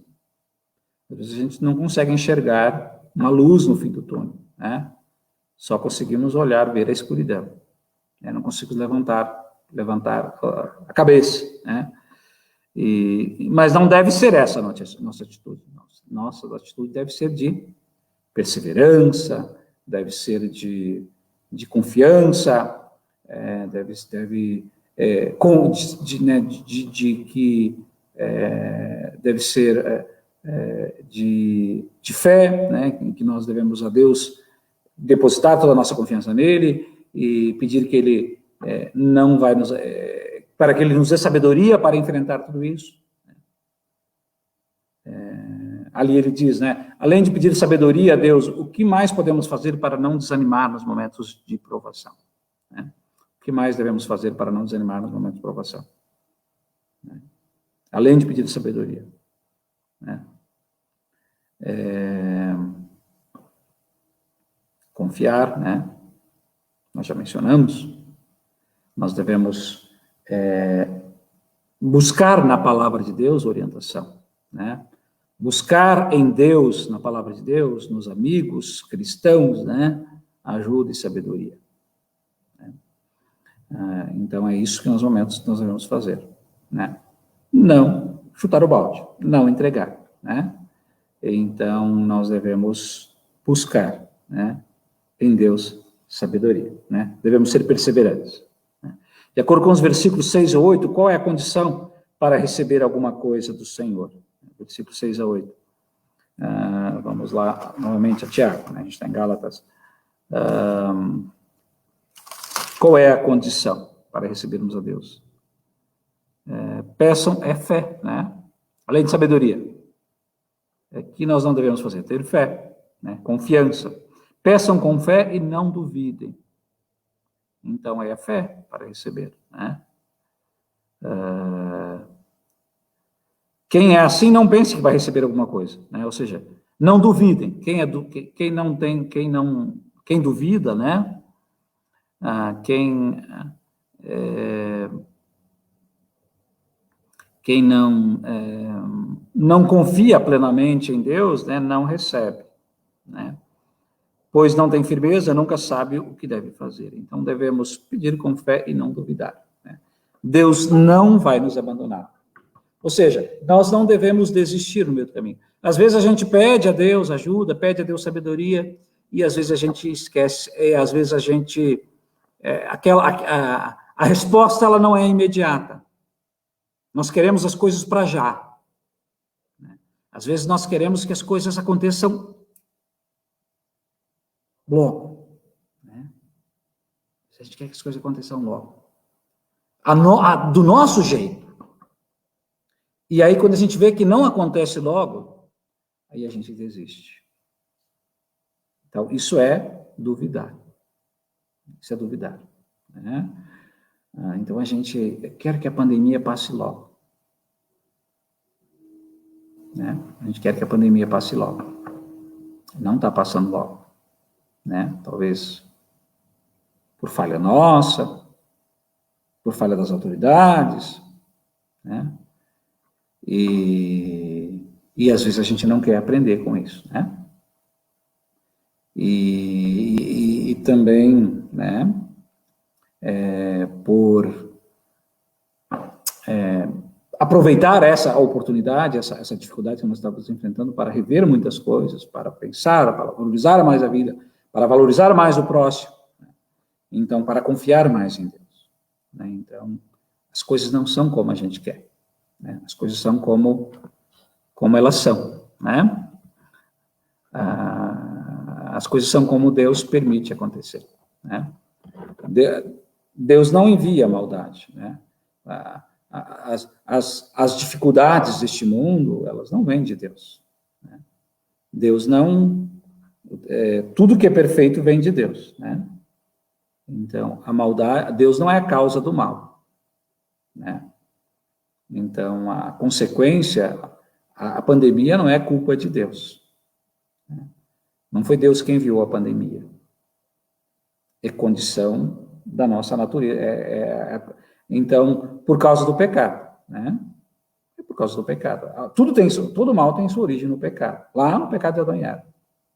Às vezes a gente não consegue enxergar uma luz no fim do túnel, né? Só conseguimos olhar, ver a escuridão. Não conseguimos levantar a cabeça, né? Mas não deve ser essa a nossa atitude. Nossa atitude deve ser de perseverança, deve ser de confiança, deve ser de fé, né? Que nós devemos a Deus depositar toda a nossa confiança nele e pedir que ele não vai para que ele nos dê sabedoria para enfrentar tudo isso. Ali ele diz, né, além de pedir sabedoria a Deus, o que mais podemos fazer para não desanimar nos momentos de provação? Né? O que mais devemos fazer para não desanimar nos momentos de provação? Né? Além de pedir sabedoria. Né? Confiar, né? Nós já mencionamos, nós devemos buscar na palavra de Deus orientação, né? Buscar em Deus, na palavra de Deus, nos amigos cristãos, né? Ajuda e sabedoria. Né? Então, é isso que nos momentos nós devemos fazer, né? Não chutar o balde, não entregar, né? Então, nós devemos buscar, né? Em Deus, sabedoria, né? Devemos ser perseverantes. Né? De acordo com os versículos 6 a 8, qual é a condição para receber alguma coisa do Senhor? Versículos 6 a 8. Vamos lá, novamente a Tiago, né? A gente está em Gálatas. Qual é a condição para recebermos a Deus? Peçam fé, né? Além de sabedoria. Que nós não devemos fazer? Ter fé, né? Confiança. Peçam com fé e não duvidem. Então, é a fé para receber, né? Quem é assim, não pense que vai receber alguma coisa, né? Ou seja, não duvidem. Quem duvida, né? Quem não confia plenamente em Deus, né? Não recebe, né? Pois não tem firmeza, nunca sabe o que deve fazer. Então, devemos pedir com fé e não duvidar, né? Deus não vai nos abandonar. Ou seja, nós não devemos desistir no meio do caminho. Às vezes a gente pede a Deus ajuda, pede a Deus sabedoria, e às vezes a gente esquece, às vezes a gente... a resposta ela não é imediata. Nós queremos as coisas para já. Né? Às vezes nós queremos que as coisas aconteçam logo. Né? A gente quer que as coisas aconteçam logo. Do nosso jeito. E aí, quando a gente vê que não acontece logo, aí a gente desiste. Então, isso é duvidar. Isso é duvidar. Né? Então, a gente quer que a pandemia passe logo. Né? A gente quer que a pandemia passe logo. Não está passando logo. Né? Talvez por falha nossa, por falha das autoridades, né? E às vezes a gente não quer aprender com isso, né? E também, né, por aproveitar essa oportunidade, essa dificuldade que nós estamos enfrentando para rever muitas coisas, para pensar, para valorizar mais a vida, para valorizar mais o próximo, né? Então, para confiar mais em Deus, né? Então, as coisas não são como a gente quer, né? As coisas são como elas são, né? As coisas são como Deus permite acontecer, né? Deus não envia maldade, né? As dificuldades deste mundo, elas não vêm de Deus, né? Deus não... tudo que é perfeito vem de Deus, né? Então, a maldade... Deus não é a causa do mal, né? Então, a consequência... A pandemia não é culpa de Deus, né? Não foi Deus quem enviou a pandemia. É condição da nossa natureza. Então, por causa do pecado, né? É por causa do pecado. Todo mal tem sua origem no pecado. Lá no pecado de Adão e Eva,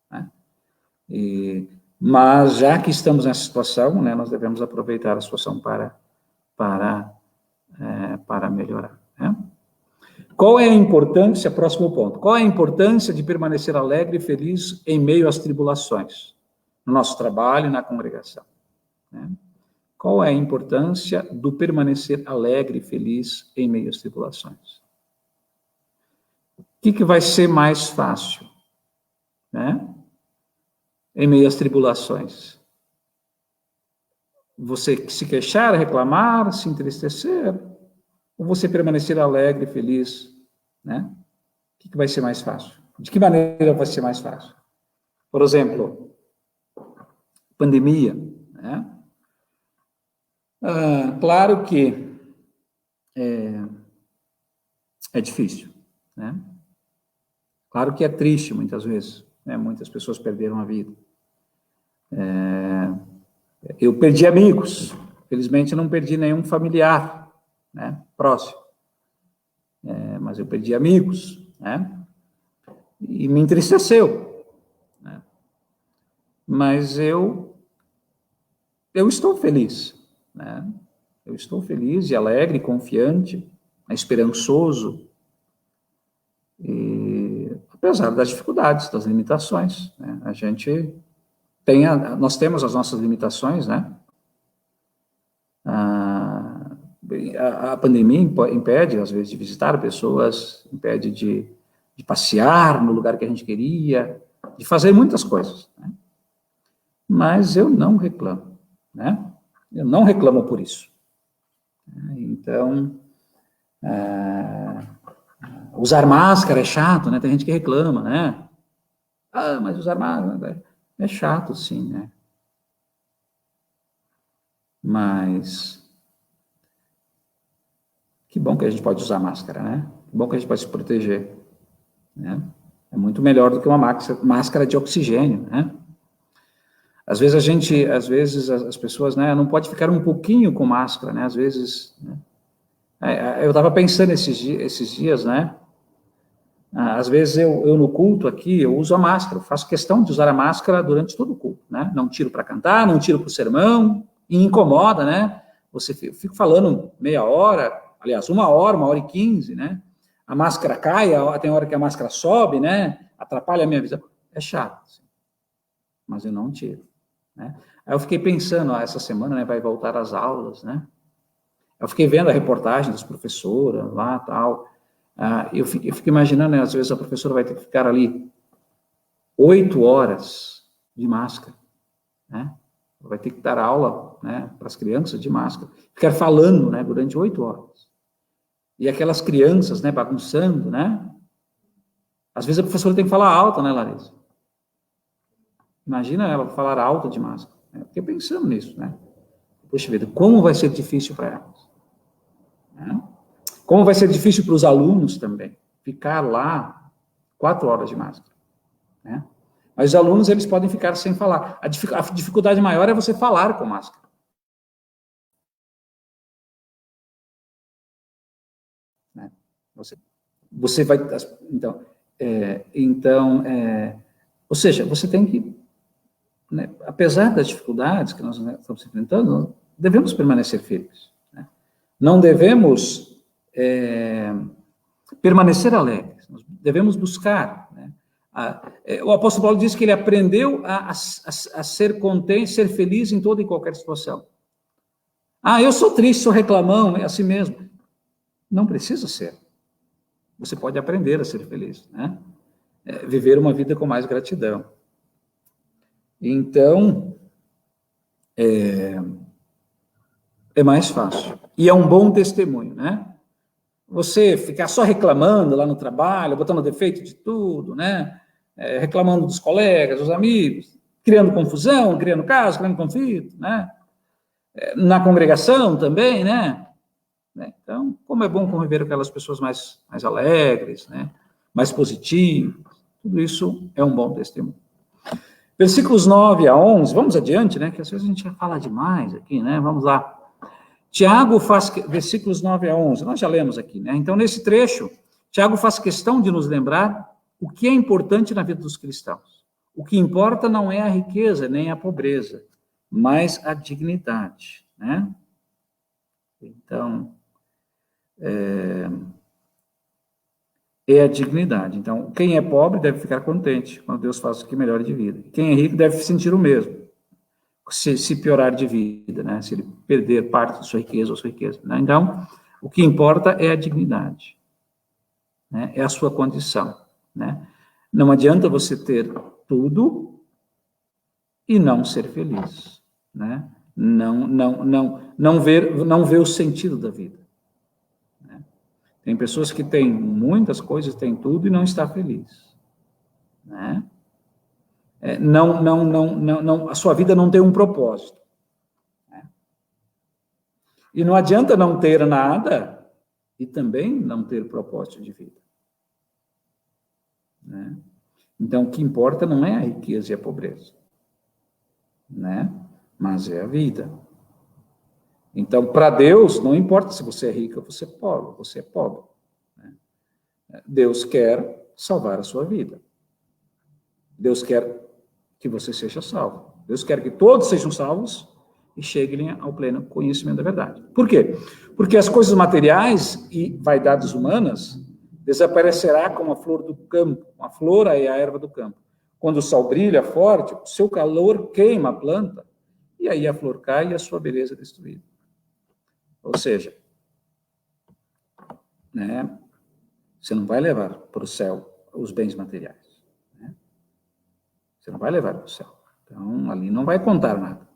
né? Mas já que estamos nessa situação, né, nós devemos aproveitar a situação para melhorar, né? Qual é a importância, próximo ponto, qual é a importância de permanecer alegre e feliz em meio às tribulações, no nosso trabalho e na congregação, né? Qual é a importância do permanecer alegre e feliz em meio às tribulações? O que vai ser mais fácil, né? Em meio às tribulações? Você se queixar, reclamar, se entristecer, ou você permanecer alegre e feliz, né? O que vai ser mais fácil? De que maneira vai ser mais fácil? Por exemplo, pandemia, né? Claro que é difícil, né? Claro que é triste muitas vezes, né? Muitas pessoas perderam a vida. Eu perdi amigos, felizmente não perdi nenhum familiar, né, próximo, mas eu perdi amigos, né? E me entristeceu, né? Mas eu estou feliz, né? Eu estou feliz e alegre, confiante, esperançoso, e apesar das dificuldades, das limitações, né? Nós temos as nossas limitações, né? A pandemia impede, às vezes, de visitar pessoas, impede de passear no lugar que a gente queria, de fazer muitas coisas, né? Mas eu não reclamo, né? Eu não reclamo por isso. Então, usar máscara é chato, né? Tem gente que reclama, né? Ah, mas usar máscara é chato, sim, né? Mas que bom que a gente pode usar máscara, né? Que bom que a gente pode se proteger, né? É muito melhor do que uma máscara de oxigênio, né? Às vezes as pessoas, né, não pode ficar um pouquinho com máscara, né? Às vezes, né? Eu estava pensando esses dias, né? Às vezes eu no culto aqui, eu uso a máscara, faço questão de usar a máscara durante todo o culto, né? Não tiro para cantar, não tiro para o sermão, e incomoda, né? Eu fico falando meia hora, aliás, 1 hora, 1 hora e 15, né? A máscara cai, tem hora que a máscara sobe, né? Atrapalha a minha visão. É chato, assim, mas eu não tiro, né? Aí eu fiquei pensando, essa semana, né, vai voltar às aulas, né? Eu fiquei vendo a reportagem das professoras lá, tal. Eu fico imaginando, né, às vezes a professora vai ter que ficar ali 8 horas de máscara, né? Vai ter que dar aula, né, para as crianças de máscara, ficar falando, né, durante 8 horas. E aquelas crianças, né, bagunçando, né? Às vezes a professora tem que falar alto, né, Larissa? Imagina ela falar alto de máscara. Né? Fiquei pensando nisso, né? Poxa vida, como vai ser difícil para elas, né? Como vai ser difícil para os alunos também, ficar lá 4 horas de máscara, né? Mas os alunos, eles podem ficar sem falar. A dificuldade maior é você falar com máscara, né? Você vai... Ou seja, você tem que, né, apesar das dificuldades que nós, né, estamos enfrentando, devemos permanecer firmes, né? Não devemos permanecer alegres, nós devemos buscar, né? O apóstolo Paulo diz que ele aprendeu a ser contente, ser feliz em toda e qualquer situação. Eu sou triste, sou reclamão, é assim mesmo. Não precisa ser. Você pode aprender a ser feliz, né? Viver uma vida com mais gratidão. Então, é mais fácil. E é um bom testemunho, né? Você ficar só reclamando lá no trabalho, botando defeito de tudo, né? Reclamando dos colegas, dos amigos, criando confusão, criando caos, criando conflito, né? Na congregação também, né? Então, como é bom conviver com aquelas pessoas mais alegres, né? Mais positivas, tudo isso é um bom testemunho. Versículos 9 a 11, vamos adiante, né? Que às vezes a gente vai falar demais aqui, né? Vamos lá. Tiago faz, versículos 9 a 11, nós já lemos aqui, né? Então, nesse trecho, Tiago faz questão de nos lembrar o que é importante na vida dos cristãos. O que importa não é a riqueza, nem a pobreza, mas a dignidade, né? Então, é a dignidade. Então, quem é pobre deve ficar contente quando Deus faz o que melhor de vida. Quem é rico deve sentir o mesmo, se piorar de vida, né? Se ele perder parte da sua riqueza ou sua riqueza, né? Então, o que importa é a dignidade, né? É a sua condição, né? Não adianta você ter tudo e não ser feliz, né? Não ver o sentido da vida, né? Tem pessoas que têm muitas coisas, têm tudo e não está feliz, né? A sua vida não tem um propósito, né? E não adianta não ter nada e também não ter propósito de vida, né? Então, o que importa não é a riqueza e a pobreza, né? Mas é a vida. Então, para Deus, não importa se você é rico ou você é pobre, né? Deus quer salvar a sua vida. Deus quer que você seja salvo. Deus quer que todos sejam salvos e cheguem ao pleno conhecimento da verdade. Por quê? Porque as coisas materiais e vaidades humanas desaparecerá como a flor do campo. A flor é a erva do campo. Quando o sol brilha forte, o seu calor queima a planta, e aí a flor cai e a sua beleza é destruída. Ou seja, né, você não vai levar para o céu os bens materiais. Né? Você não vai levar para o céu. Então, ali não vai contar nada.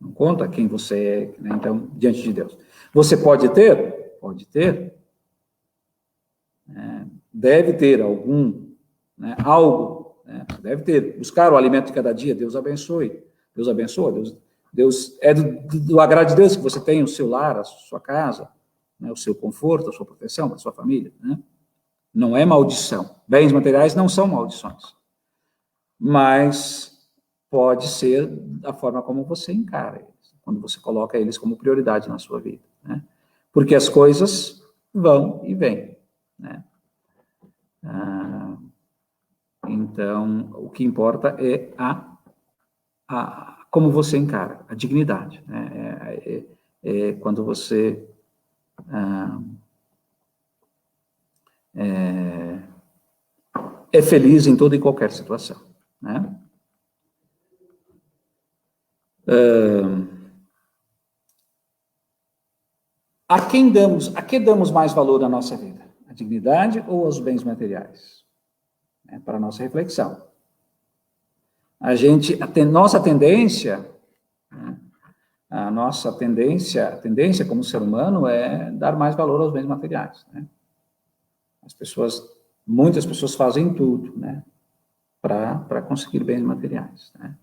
Não conta quem você é, né, então, diante de Deus. Você pode ter? Pode ter. Deve ter algum, né, algo, né, deve ter. Buscar o alimento de cada dia, Deus abençoe. Deus abençoa, Deus é do agrado de Deus que você tenha o seu lar, a sua casa, né, o seu conforto, a sua proteção para a sua família. Né? Não é maldição. Bens materiais não são maldições. Mas pode ser da forma como você encara eles, quando você coloca eles como prioridade na sua vida. Né? Porque as coisas vão e vêm. Né? Então, o que importa é como você encara, a dignidade. Né? Quando você é feliz em toda e qualquer situação. Né? A que damos mais valor na nossa vida? A dignidade ou aos bens materiais? Para a nossa reflexão. Nossa tendência, né, a tendência como ser humano é dar mais valor aos bens materiais. Né? Muitas pessoas fazem tudo, né, para conseguir bens materiais. Né?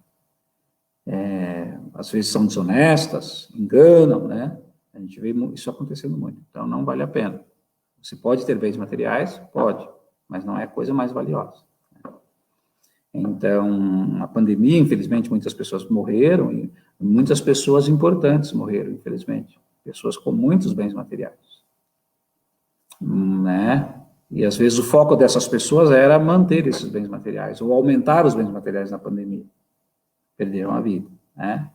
Às vezes são desonestas, enganam, né? A gente vê isso acontecendo muito. Então, não vale a pena. Você pode ter bens materiais? Pode, mas não é a coisa mais valiosa. Então, a pandemia, infelizmente, muitas pessoas morreram, e muitas pessoas importantes morreram, infelizmente. Pessoas com muitos bens materiais. Né? E, às vezes, o foco dessas pessoas era manter esses bens materiais, ou aumentar os bens materiais na pandemia. Perderam a vida. Né?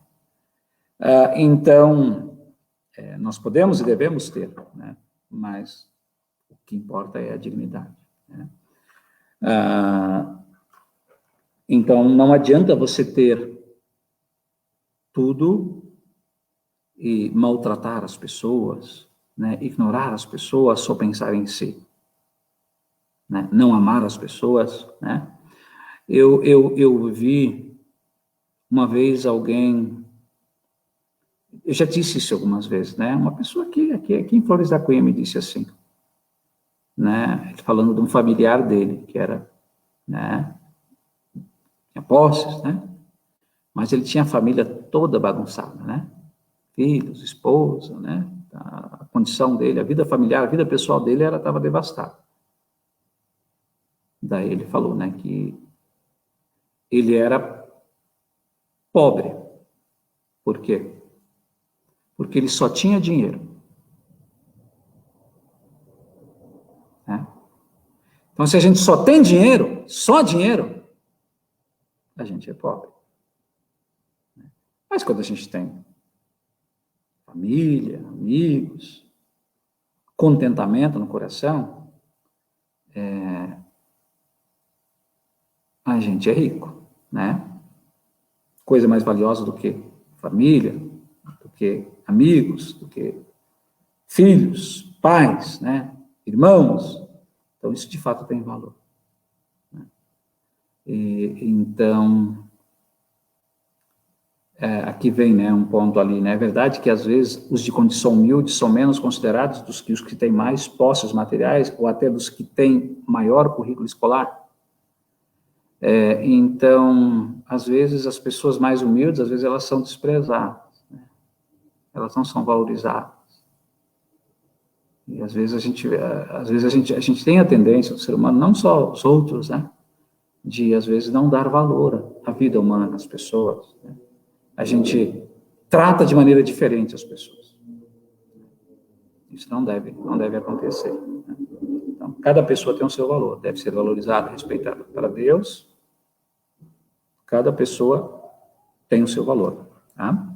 Então, nós podemos e devemos ter, né? Mas o que importa é a dignidade. Né? Então, não adianta você ter tudo e maltratar as pessoas, né? Ignorar as pessoas, só pensar em si. Né? Não amar as pessoas. Né? Eu vi uma vez alguém, eu já disse isso algumas vezes, né? Uma pessoa aqui em Flores da Cunha me disse assim, né? Falando de um familiar dele, que era, né, tinha posses, né? Mas ele tinha a família toda bagunçada, né? Filhos, esposa, né? A condição dele, a vida familiar, a vida pessoal dele, ela estava devastada. Daí ele falou, né, que ele era pobre. Por quê? Porque ele só tinha dinheiro. Né? Então, se a gente só tem dinheiro, só dinheiro, a gente é pobre. Mas quando a gente tem família, amigos, contentamento no coração, a gente é rico, né? Coisa mais valiosa do que família, do que amigos, do que filhos, pais, né? Irmãos. Então, isso de fato tem valor. Né? Então, aqui vem, né, um ponto ali, né? É verdade que às vezes os de condição humilde são menos considerados dos que os que têm mais posses materiais ou até dos que têm maior currículo escolar. Então, às vezes as pessoas mais humildes, às vezes elas são desprezadas, né? Elas não são valorizadas. E às vezes a gente tem a tendência, o ser humano, não só os outros, né, de às vezes não dar valor à vida humana, às pessoas. Né? A gente trata de maneira diferente as pessoas. Isso não deve acontecer. Né? Então, cada pessoa tem o seu valor, deve ser valorizada, respeitada. Para Deus, cada pessoa tem o seu valor. Tá?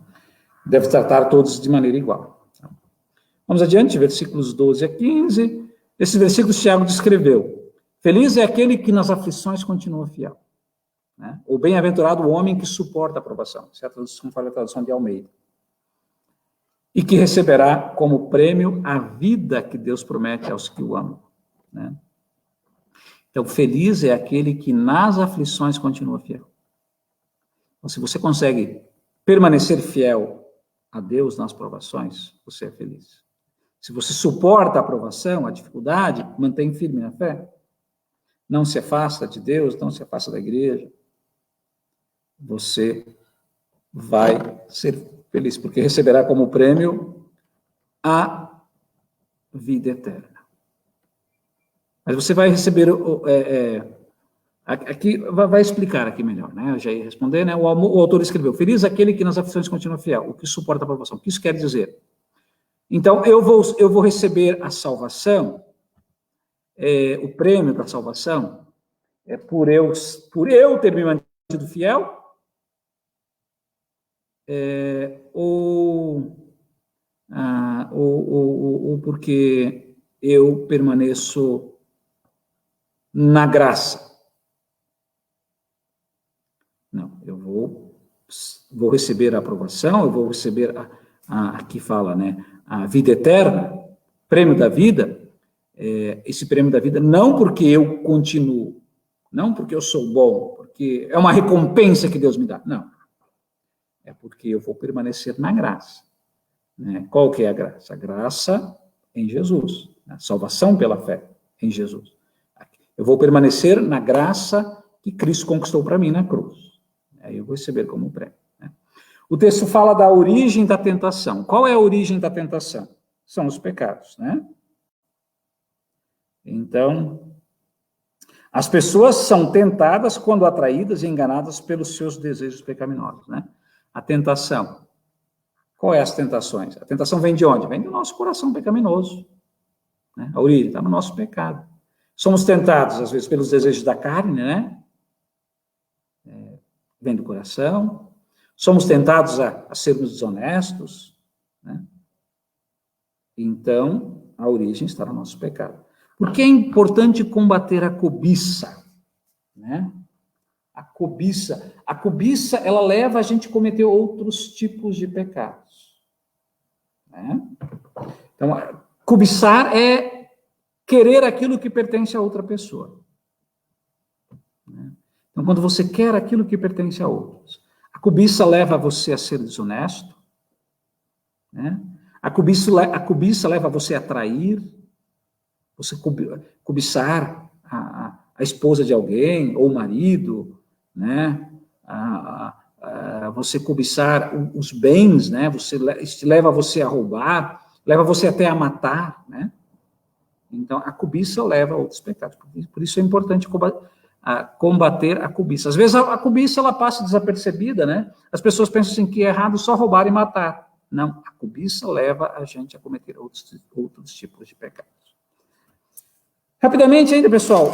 Deve tratar todos de maneira igual. Tá? Vamos adiante, versículos 12 a 15. Esses versículos Tiago descreveu. Feliz é aquele que nas aflições continua fiel. Né? O bem-aventurado o homem que suporta a provação. Essa é a tradução, fala a tradução de Almeida. E que receberá como prêmio a vida que Deus promete aos que o amam. Né? Então, feliz é aquele que nas aflições continua fiel. Então, se você consegue permanecer fiel a Deus nas provações, você é feliz. Se você suporta a provação, a dificuldade, mantém firme na fé. Não se afasta de Deus, não se afasta da igreja. Você vai ser feliz, porque receberá como prêmio a vida eterna. Mas você vai receber, aqui vai explicar aqui melhor, né? Eu já ia responder, né? O autor escreveu, feliz aquele que nas aflições continua fiel, o que suporta a provação. O que isso quer dizer? Então, eu vou receber a salvação, o prêmio da salvação, por eu ter me mantido fiel, ou porque eu permaneço na graça. Não, eu vou receber a aprovação, eu vou receber aqui fala, né, a vida eterna, prêmio da vida, esse prêmio da vida não porque eu continuo, não porque eu sou bom, porque é uma recompensa que Deus me dá, não. É porque eu vou permanecer na graça. Né? Qual que é a graça? A graça em Jesus. A salvação pela fé em Jesus. Eu vou permanecer na graça que Cristo conquistou para mim na cruz. Aí eu vou receber como prêmio. Né? O texto fala da origem da tentação. Qual é a origem da tentação? São os pecados, né? Então, as pessoas são tentadas quando atraídas e enganadas pelos seus desejos pecaminosos, né? A tentação. Qual é as tentações? A tentação vem de onde? Vem do nosso coração pecaminoso. Né? A origem está no nosso pecado. Somos tentados, às vezes, pelos desejos da carne, né? Vem do coração. Somos tentados a sermos desonestos, né? Então, a origem está no nosso pecado. Por que é importante combater a cobiça? Né? A cobiça, ela leva a gente a cometer outros tipos de pecados. Né? Então, cobiçar é querer aquilo que pertence a outra pessoa. Né? Então, quando você quer aquilo que pertence a outros, a cobiça leva você a ser desonesto. Né? A cobiça leva você a trair, você cobiçar a esposa de alguém, ou o marido, né? Você cobiçar os bens, né? Leva você a roubar, leva você até a matar, né? Então, a cobiça leva a outros pecados. Por isso é importante combater a cobiça. Às vezes a cobiça ela passa desapercebida, né? As pessoas pensam assim que é errado só roubar e matar. Não, a cobiça leva a gente a cometer outros tipos de pecados. Rapidamente ainda, pessoal,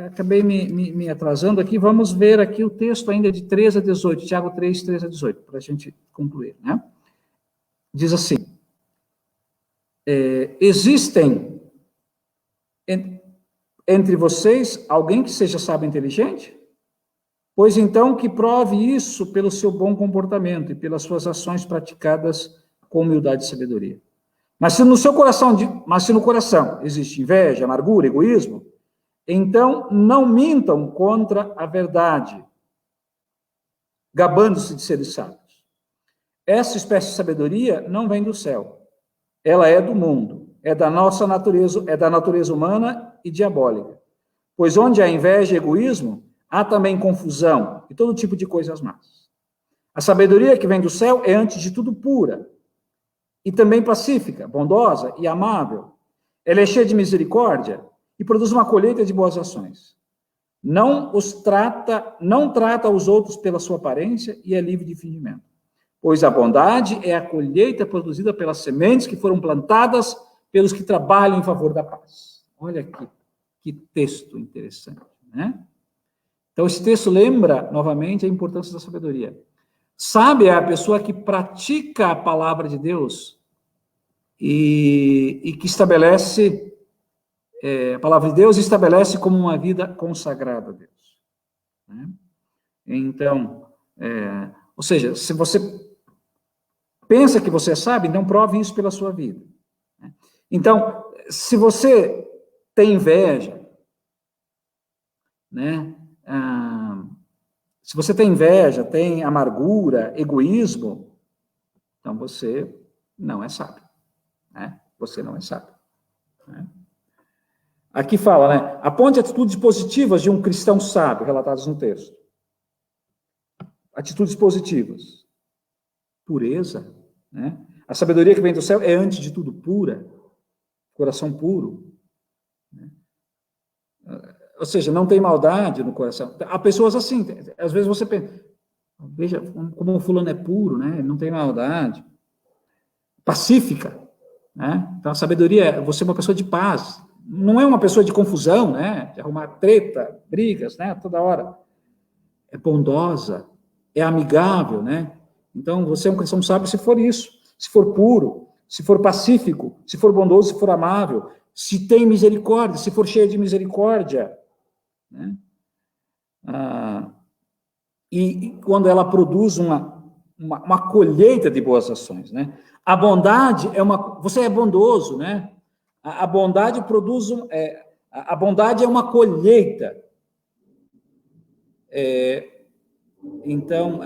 acabei me atrasando aqui, vamos ver aqui o texto ainda de 13 a 18, Tiago 3, 13 a 18, para a gente concluir, né? Diz assim, existem entre vocês alguém que seja sábio e inteligente? Pois então que prove isso pelo seu bom comportamento e pelas suas ações praticadas com humildade e sabedoria. Mas se no coração existe inveja, amargura, egoísmo, então não mintam contra a verdade, gabando-se de serem sábios. Essa espécie de sabedoria não vem do céu. Ela é do mundo, é da nossa natureza, é da natureza humana e diabólica. Pois onde há inveja e egoísmo, há também confusão e todo tipo de coisas más. A sabedoria que vem do céu é, antes de tudo, pura e também pacífica, bondosa e amável. Ela é cheia de misericórdia e produz uma colheita de boas ações. Não trata os outros pela sua aparência e é livre de fingimento. Pois a bondade é a colheita produzida pelas sementes que foram plantadas pelos que trabalham em favor da paz. Olha que texto interessante, né? Então, esse texto lembra, novamente, a importância da sabedoria. Sábia é a pessoa que pratica a palavra de Deus e que estabelece, a palavra de Deus estabelece como uma vida consagrada a Deus, né? Então, ou seja, se você pensa que você sabe, então prove isso pela sua vida, né? Então, se você tem inveja, né? Se você tem inveja, tem amargura, egoísmo, então você não é sábio, né? Você não é sábio, né? Aqui fala, né? Aponte atitudes positivas de um cristão sábio, relatadas no texto. Atitudes positivas. Pureza, né? A sabedoria que vem do céu é, antes de tudo, pura. Coração puro, né? Ou seja, não tem maldade no coração. Há pessoas assim, às vezes você pensa, veja como o fulano é puro, né? Não tem maldade. Pacífica, né? Então, a sabedoria é você é uma pessoa de paz. Não é uma pessoa de confusão, né? De arrumar treta, brigas, né? Toda hora. É bondosa, é amigável, né? Então, você é um cristão sábio se for isso, se for puro, se for pacífico, se for bondoso, se for amável, se tem misericórdia, se for cheio de misericórdia, né? E quando ela produz uma colheita de boas ações, né? A bondade você é bondoso, né? A bondade produz a bondade é uma colheita. Então,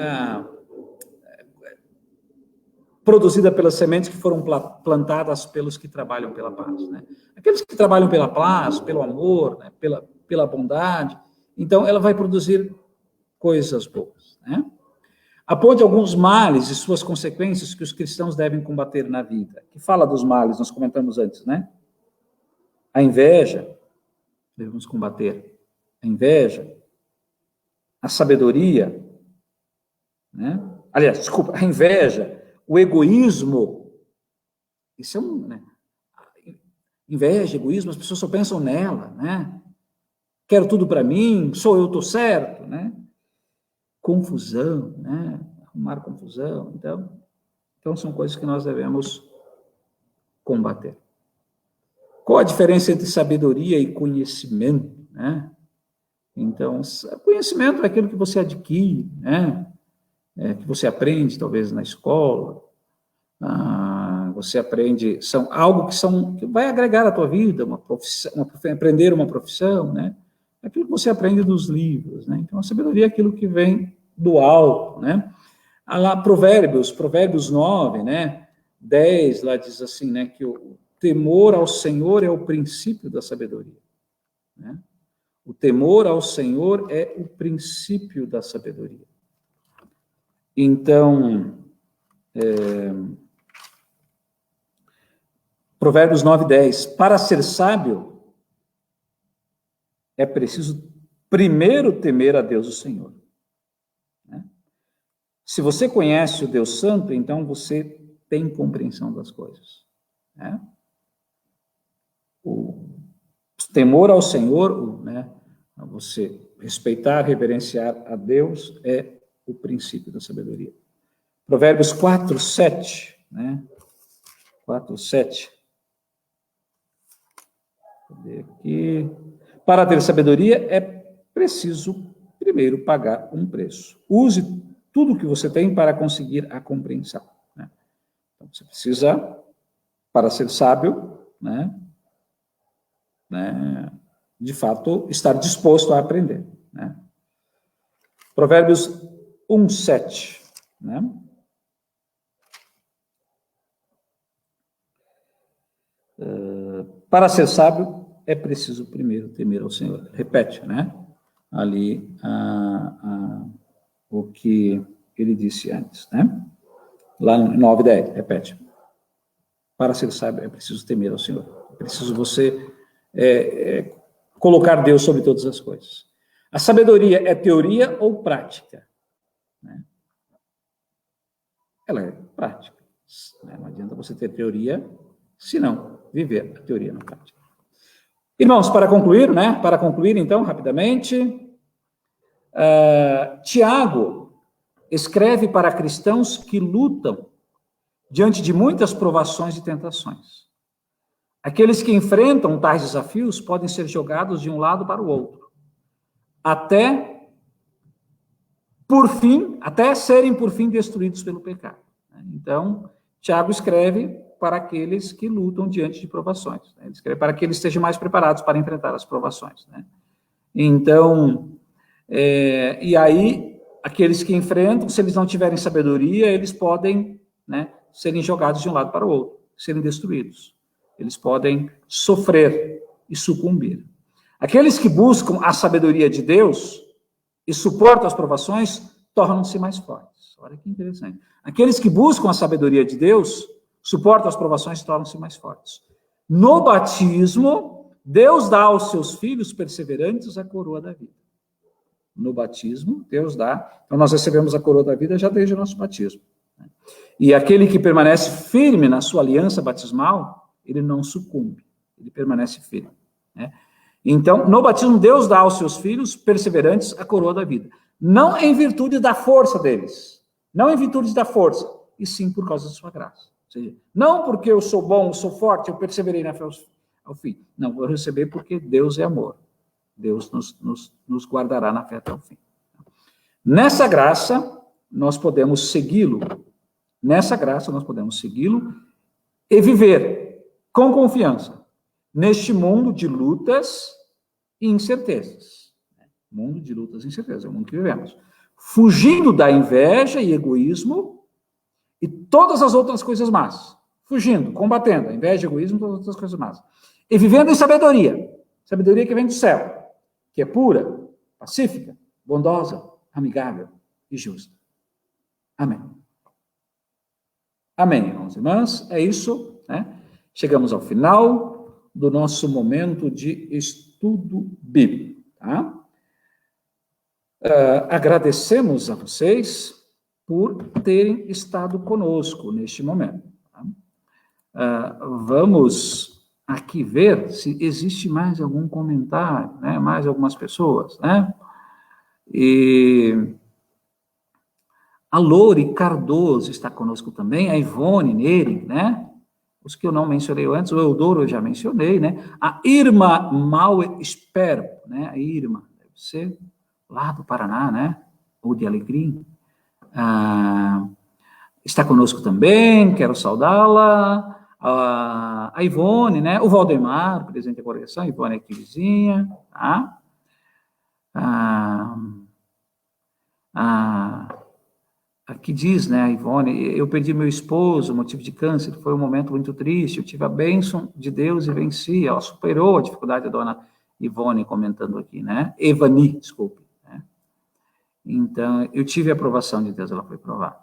produzida pelas sementes que foram plantadas pelos que trabalham pela paz, né? Aqueles que trabalham pela paz, pelo amor, né? pela bondade, então ela vai produzir coisas boas, né? Aponte alguns males e suas consequências que os cristãos devem combater na vida. Que fala dos males, nós comentamos antes, né? A inveja, devemos combater. A inveja, a sabedoria, né? Aliás, desculpa, a inveja, o egoísmo, isso é né? Inveja, egoísmo, as pessoas só pensam nela, né? Quero tudo para mim, sou eu, estou certo, né? Confusão, né? Arrumar confusão, então são coisas que nós devemos combater. Qual a diferença entre sabedoria e conhecimento, né? Então, conhecimento é aquilo que você adquire, né? Que você aprende, talvez, na escola. Você aprende, algo que vai agregar à tua vida, uma profissão, aprender uma profissão, né? Aquilo que você aprende dos livros, né? Então, a sabedoria é aquilo que vem do alto, né? Lá, Provérbios 9, né? 10, lá diz assim, né? Que o temor ao Senhor é o princípio da sabedoria, né? O temor ao Senhor é o princípio da sabedoria. Então, Provérbios 9, 10. Para ser sábio, é preciso primeiro temer a Deus o Senhor, né? Se você conhece o Deus Santo, então você tem compreensão das coisas, né? O temor ao Senhor, né? Você respeitar, reverenciar a Deus é o princípio da sabedoria. Provérbios 4, 7, né? 4, 7. Cadê aqui? Para ter sabedoria é preciso primeiro pagar um preço. Use tudo o que você tem para conseguir a compreensão, né? Então, você precisa, para ser sábio, né, de fato, estar disposto a aprender, né? Provérbios 1, 7, né? Para ser sábio, é preciso primeiro temer ao Senhor. Repete, né? Ali o que ele disse antes, né? Lá no 9, 10, repete. Para ser sábio, é preciso temer ao Senhor. É preciso você colocar Deus sobre todas as coisas. A sabedoria é teoria ou prática, né? Ela é prática, né? Não adianta você ter teoria se não viver a teoria na prática. Irmãos, para concluir, então, rapidamente, Tiago escreve para cristãos que lutam diante de muitas provações e tentações. Aqueles que enfrentam tais desafios podem ser jogados de um lado para o outro, até serem, por fim, destruídos pelo pecado. Então, Tiago escreve para aqueles que lutam diante de provações. Ele escreve para que eles estejam mais preparados para enfrentar as provações. Então, e aí, aqueles que enfrentam, se eles não tiverem sabedoria, eles podem serem jogados de um lado para o outro, serem destruídos. Eles podem sofrer e sucumbir. Aqueles que buscam a sabedoria de Deus e suportam as provações, tornam-se mais fortes. Olha que interessante. Aqueles que buscam a sabedoria de Deus, suportam as provações, tornam-se mais fortes. No batismo, Deus dá aos seus filhos perseverantes a coroa da vida. No batismo, Deus dá. Então, nós recebemos a coroa da vida já desde o nosso batismo. E aquele que permanece firme na sua aliança batismal, ele não sucumbe, ele permanece firme. Então, no batismo, Deus dá aos seus filhos perseverantes a coroa da vida. Não em virtude da força deles, não em virtude da força, e sim por causa da sua graça. Ou seja, não porque eu sou bom, eu sou forte, eu perseverei na fé ao fim. Não, eu recebi porque Deus é amor. Deus nos guardará na fé até o fim. Nessa graça, nós podemos segui-lo. Nessa graça, nós podemos segui-lo e viver com confiança neste mundo de lutas e incertezas. Mundo de lutas e incertezas, é o mundo que vivemos. Fugindo da inveja e egoísmo e todas as outras coisas más. Fugindo, combatendo a inveja, egoísmo e todas as outras coisas más. E vivendo em sabedoria. Sabedoria que vem do céu, que é pura, pacífica, bondosa, amigável e justa. Amém. Amém, irmãos e irmãs. É isso, Chegamos ao final do nosso momento de estudo bíblico, tá? Agradecemos a vocês por terem estado conosco neste momento. Tá? Vamos aqui ver se existe mais algum comentário, mais algumas pessoas, E a Lore Cardoso está conosco também, a Ivone Neri, Os que eu não mencionei antes, o Eudoro eu já mencionei, A Irma Mau Espero, A Irma, deve ser lá do Paraná, ou de Alecrim. Está conosco também, quero saudá-la. A Ivone, O Valdemar, presente da congregação, a Ivone aqui vizinha, tá? Aqui diz, a Ivone, eu perdi meu esposo, motivo de câncer, foi um momento muito triste, eu tive a bênção de Deus e venci, ela superou a dificuldade da dona Ivone comentando aqui, Evani, desculpe. Então, eu tive a aprovação de Deus, ela foi provada,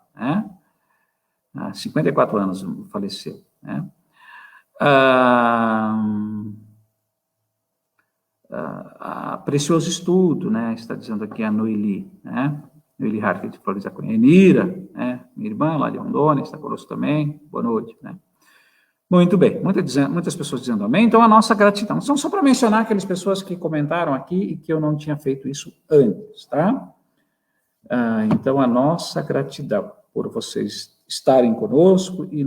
Há 54 anos faleceu, Precioso estudo, está dizendo aqui a Noeli, Noeli Hartwig de Flores da Cunha. Enira, minha irmã lá de Rondônia, está conosco também, boa noite, Muito bem, muitas pessoas dizendo amém, então a nossa gratidão. Então, só para mencionar aquelas pessoas que comentaram aqui e que eu não tinha feito isso antes, tá? Então, a nossa gratidão por vocês estarem conosco e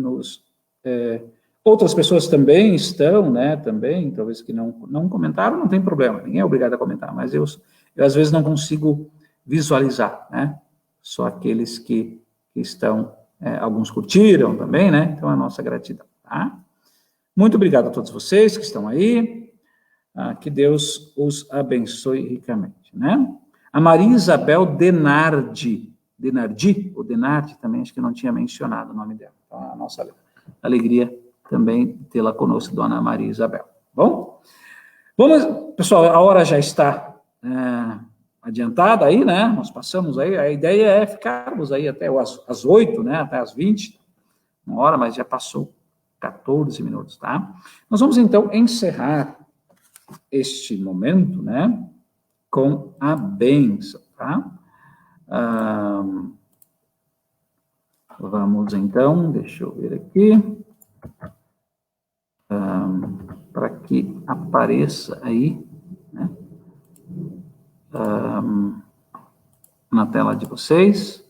outras pessoas também estão, também, talvez que não comentaram, não tem problema, ninguém é obrigado a comentar, mas eu às vezes não consigo visualizar, Só aqueles que estão, alguns curtiram também, Então, a nossa gratidão, tá? Muito obrigado a todos vocês que estão aí, que Deus os abençoe ricamente, A Maria Isabel Denardi também, acho que não tinha mencionado o nome dela. Então, a nossa alegria também tê-la conosco, dona Maria Isabel. Bom? Pessoal, a hora já está adiantada aí, Nós passamos aí, a ideia é ficarmos aí até às 8, até às 20, uma hora, mas já passou 14 minutos, tá? Nós vamos, então, encerrar este momento, com a bênção, tá? Vamos, então, deixa eu ver aqui. para que apareça aí, né, na tela de vocês,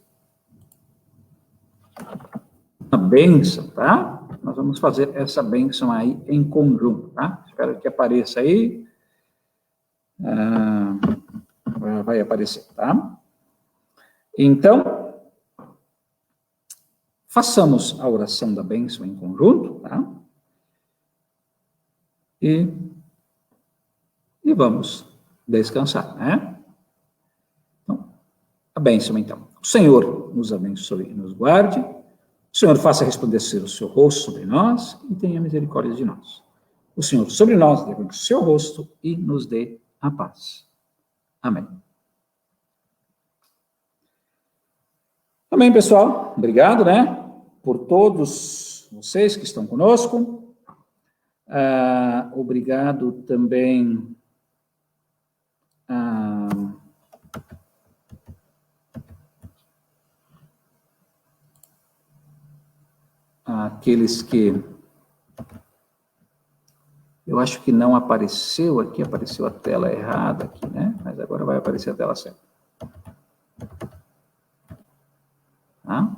a bênção, tá? Nós vamos fazer essa bênção aí em conjunto, tá? Espero que apareça aí. Vai aparecer, tá? Então, façamos a oração da bênção em conjunto, tá? E vamos descansar, né? Então, a bênção, então. O Senhor nos abençoe e nos guarde. O Senhor faça resplandecer o seu rosto sobre nós e tenha misericórdia de nós. O Senhor sobre nós levante o seu rosto e nos dê a paz. Amém. Amém, pessoal. Obrigado, né, por todos vocês que estão conosco. Obrigado também àqueles que... Eu acho que não apareceu aqui, apareceu a tela errada aqui, né? Mas agora vai aparecer a tela certa. Tá?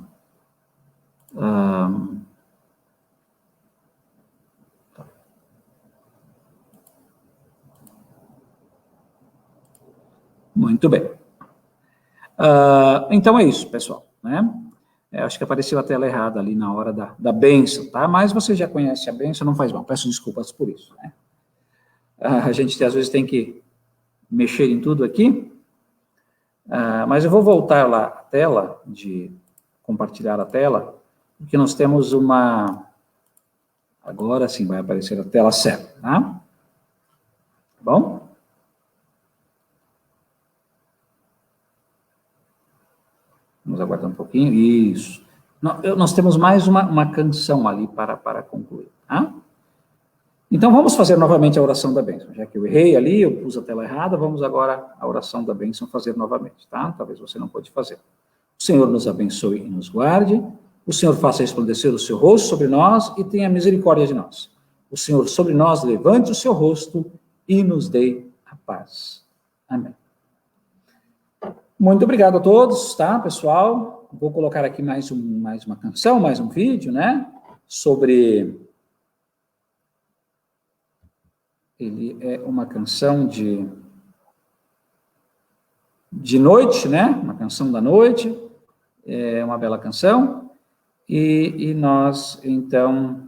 Muito bem. Então é isso, pessoal, né? Acho que apareceu a tela errada ali na hora da bênção, tá? Mas você já conhece a bênção, não faz mal. Peço desculpas por isso, né? A gente às vezes tem que mexer em tudo aqui, mas eu vou voltar lá à tela, de compartilhar a tela, porque nós temos uma... Agora sim vai aparecer a tela certa, tá? Bom? Vamos aguardar um pouquinho. Isso. Nós temos mais uma canção ali para concluir, tá? Então, vamos fazer novamente a oração da bênção. Já que eu errei ali, eu pus a tela errada, vamos agora a oração da bênção fazer novamente, tá? Talvez você não pode fazer. O Senhor nos abençoe e nos guarde. O Senhor faça resplandecer o seu rosto sobre nós e tenha misericórdia de nós. O Senhor sobre nós levante o seu rosto e nos dê a paz. Amém. Muito obrigado a todos, tá, pessoal? Vou colocar aqui mais uma canção, mais um vídeo, né? Sobre... Ele é uma canção de noite, né? Uma canção da noite. É uma bela canção. E nós, então,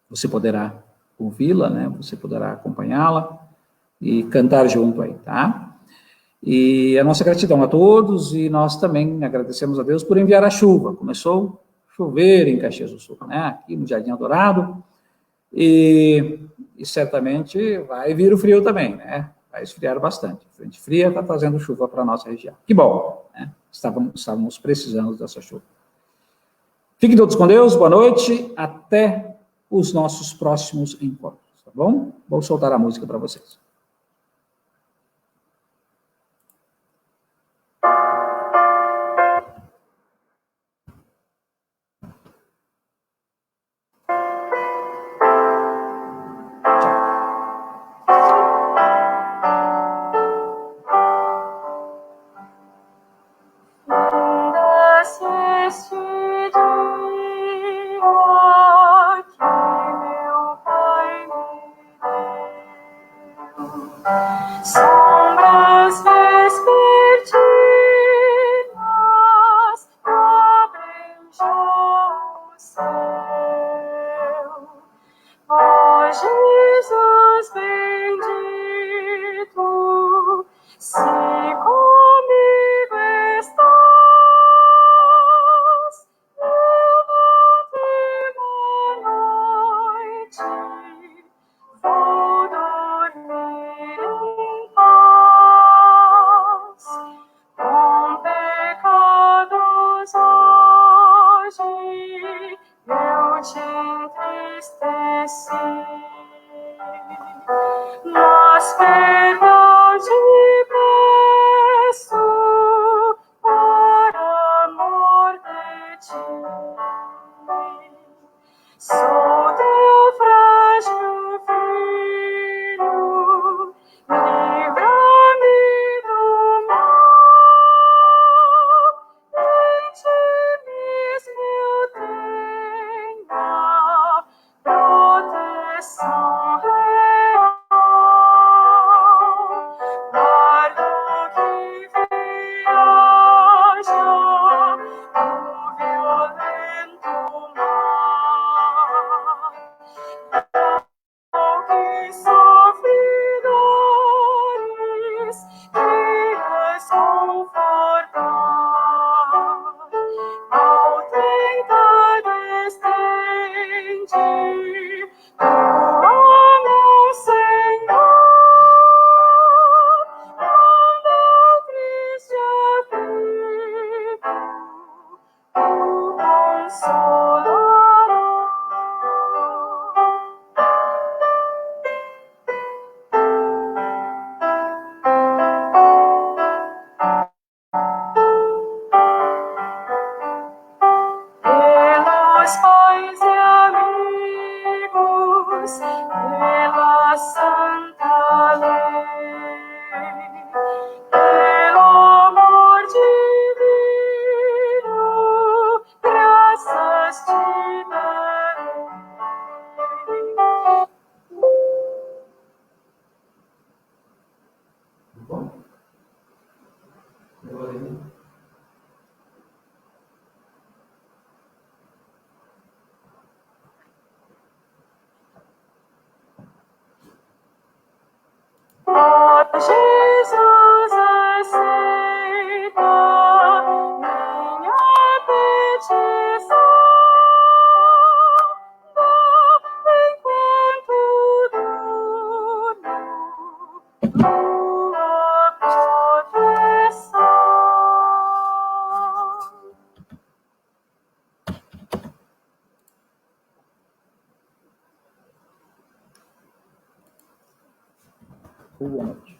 você poderá ouvi-la, né? Você poderá acompanhá-la e cantar junto aí, tá? E a nossa gratidão a todos, e nós também agradecemos a Deus por enviar a chuva. Começou a chover em Caxias do Sul, né? Aqui no Jardim Adorado, e certamente vai vir o frio também, né? Vai esfriar bastante. A frente fria está trazendo chuva para a nossa região. Que bom, né? Estávamos precisando dessa chuva. Fiquem todos com Deus, boa noite, até os nossos próximos encontros, tá bom? Vou soltar a música para vocês. Sombras vespertinas cobrem já o céu. Ó Jesus bendito, se comigo estás, leva-te a noite, vou dormir em paz. Com pecados hoje eu te entristeci, mas perdão de Ó Jesus, aceita minha petição, enquanto duro tua proteção. Boa noite.